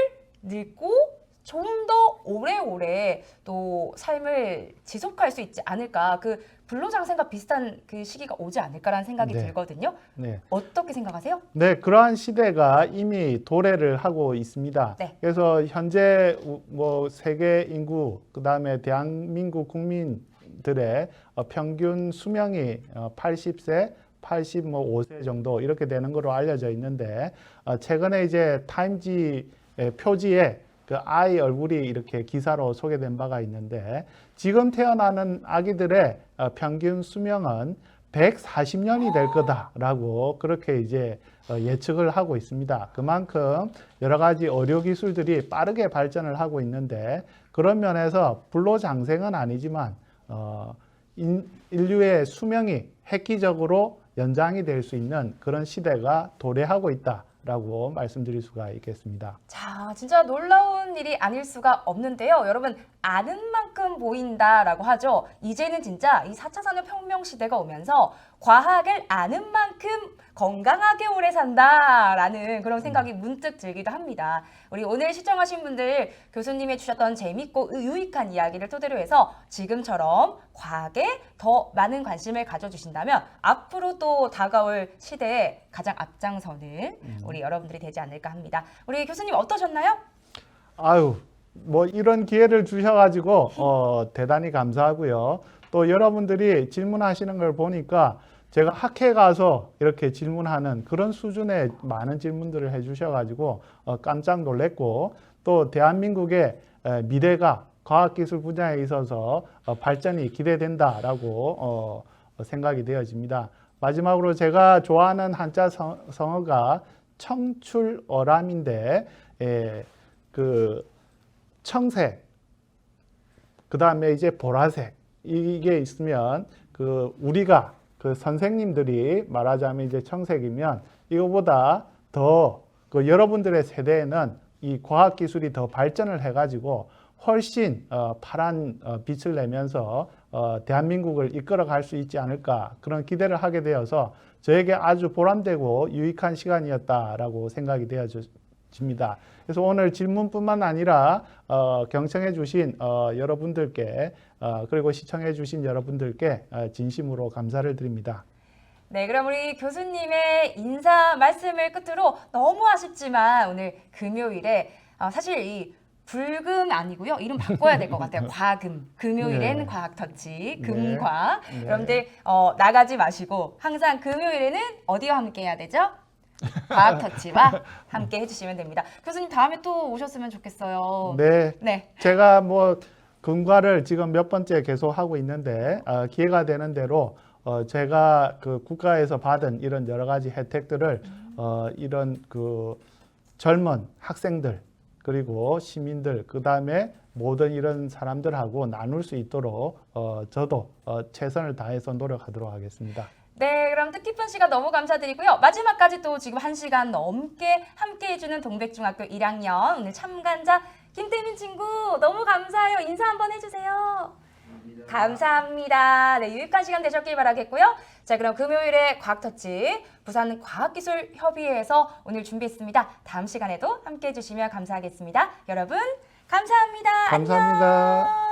늙고 좀 더 오래오래 또 삶을 지속할 수 있지 않을까, 그 불로장생과 비슷한 그 시기가 오지 않을까라는 생각이 네. 들거든요. 네. 어떻게 생각하세요? 네, 그러한 시대가 이미 도래를 하고 있습니다. 네. 그래서 그래서 현재 뭐 세계 인구, 그다음에 대한민국 국민들의 평균 수명이 80세, 85세 정도 이렇게 되는 것으로 알려져 있는데 최근에 이제 타임지 표지에 그 아이 얼굴이 이렇게 기사로 소개된 바가 있는데 지금 태어나는 아기들의 평균 수명은 140년이 될 거다라고 그렇게 이제 예측을 하고 있습니다. 그만큼 여러 가지 의료 기술들이 빠르게 발전을 하고 있는데 그런 면에서 불로장생은 아니지만 인류의 수명이 획기적으로 연장이 될 수 있는 그런 시대가 도래하고 있다라고 말씀드릴 수가 있겠습니다. 자, 진짜 놀라운 일이 아닐 수가 없는데요. 여러분, 아는 만큼 보인다라고 하죠. 이제는 진짜 이 4차 산업혁명 시대가 오면서 과학을 아는 만큼 건강하게 오래 산다라는 그런 생각이 문득 들기도 합니다. 우리 오늘 시청하신 분들 교수님이 주셨던 재밌고 유익한 이야기를 토대로 해서 지금처럼 과학에 더 많은 관심을 가져주신다면 앞으로 또 다가올 시대에 가장 앞장서는 우리 여러분들이 되지 않을까 합니다. 우리 교수님 어떠셨나요? 아유, 뭐 이런 기회를 주셔가지고 대단히 감사하고요. 또 여러분들이 질문하시는 걸 보니까 제가 학회에 가서 이렇게 질문하는 그런 수준의 많은 질문들을 해주셔가지고 깜짝 놀랐고 또 대한민국의 미래가 과학기술 분야에 있어서 발전이 기대된다라고 생각이 되어집니다. 마지막으로 제가 좋아하는 한자 성어가 청출어람인데 그 청색, 그 다음에 이제 보라색 이게 있으면 그 우리가 그 선생님들이 말하자면 이제 청색이면 이거보다 더 그 여러분들의 세대에는 이 과학 기술이 더 발전을 해가지고 훨씬 파란 빛을 내면서 대한민국을 이끌어 갈 수 있지 않을까 그런 기대를 하게 되어서 저에게 아주 보람되고 유익한 시간이었다라고 생각이 되어집니다. 그래서 오늘 질문뿐만 아니라 경청해 주신 여러분들께 그리고 시청해 주신 여러분들께 진심으로 감사를 드립니다. 네, 그럼 우리 교수님의 인사 말씀을 끝으로 너무 아쉽지만 오늘 금요일에 사실 이 불금 아니고요. 이름 바꿔야 될 것 같아요. 과금. 금요일엔 네. 과학터치. 금과. 네. 여러분들 나가지 마시고 항상 금요일에는 어디와 함께 해야 되죠? 과학터치와 함께 해주시면 됩니다. 교수님 다음에 또 오셨으면 좋겠어요. 네. 네. 제가 뭐 금과를 지금 몇 번째 계속 하고 있는데 기회가 되는 대로 제가 그 국가에서 받은 이런 여러 가지 혜택들을 이런 그 젊은 학생들 그리고 시민들, 그 다음에 모든 이런 사람들하고 나눌 수 있도록 저도 최선을 다해서 노력하도록 하겠습니다. 네, 그럼 뜻깊은 시간 너무 감사드리고요. 마지막까지 또 지금 1시간 넘게 함께해주는 동백중학교 1학년 오늘 참관자 김태민 친구 너무 감사해요. 인사 한번 해주세요. 감사합니다. 네, 유익한 시간 되셨길 바라겠고요. 자, 그럼 금요일에 과학터치 부산과학기술협의회에서 오늘 준비했습니다. 다음 시간에도 함께해 주시면 감사하겠습니다. 여러분 감사합니다. 감사합니다. 안녕.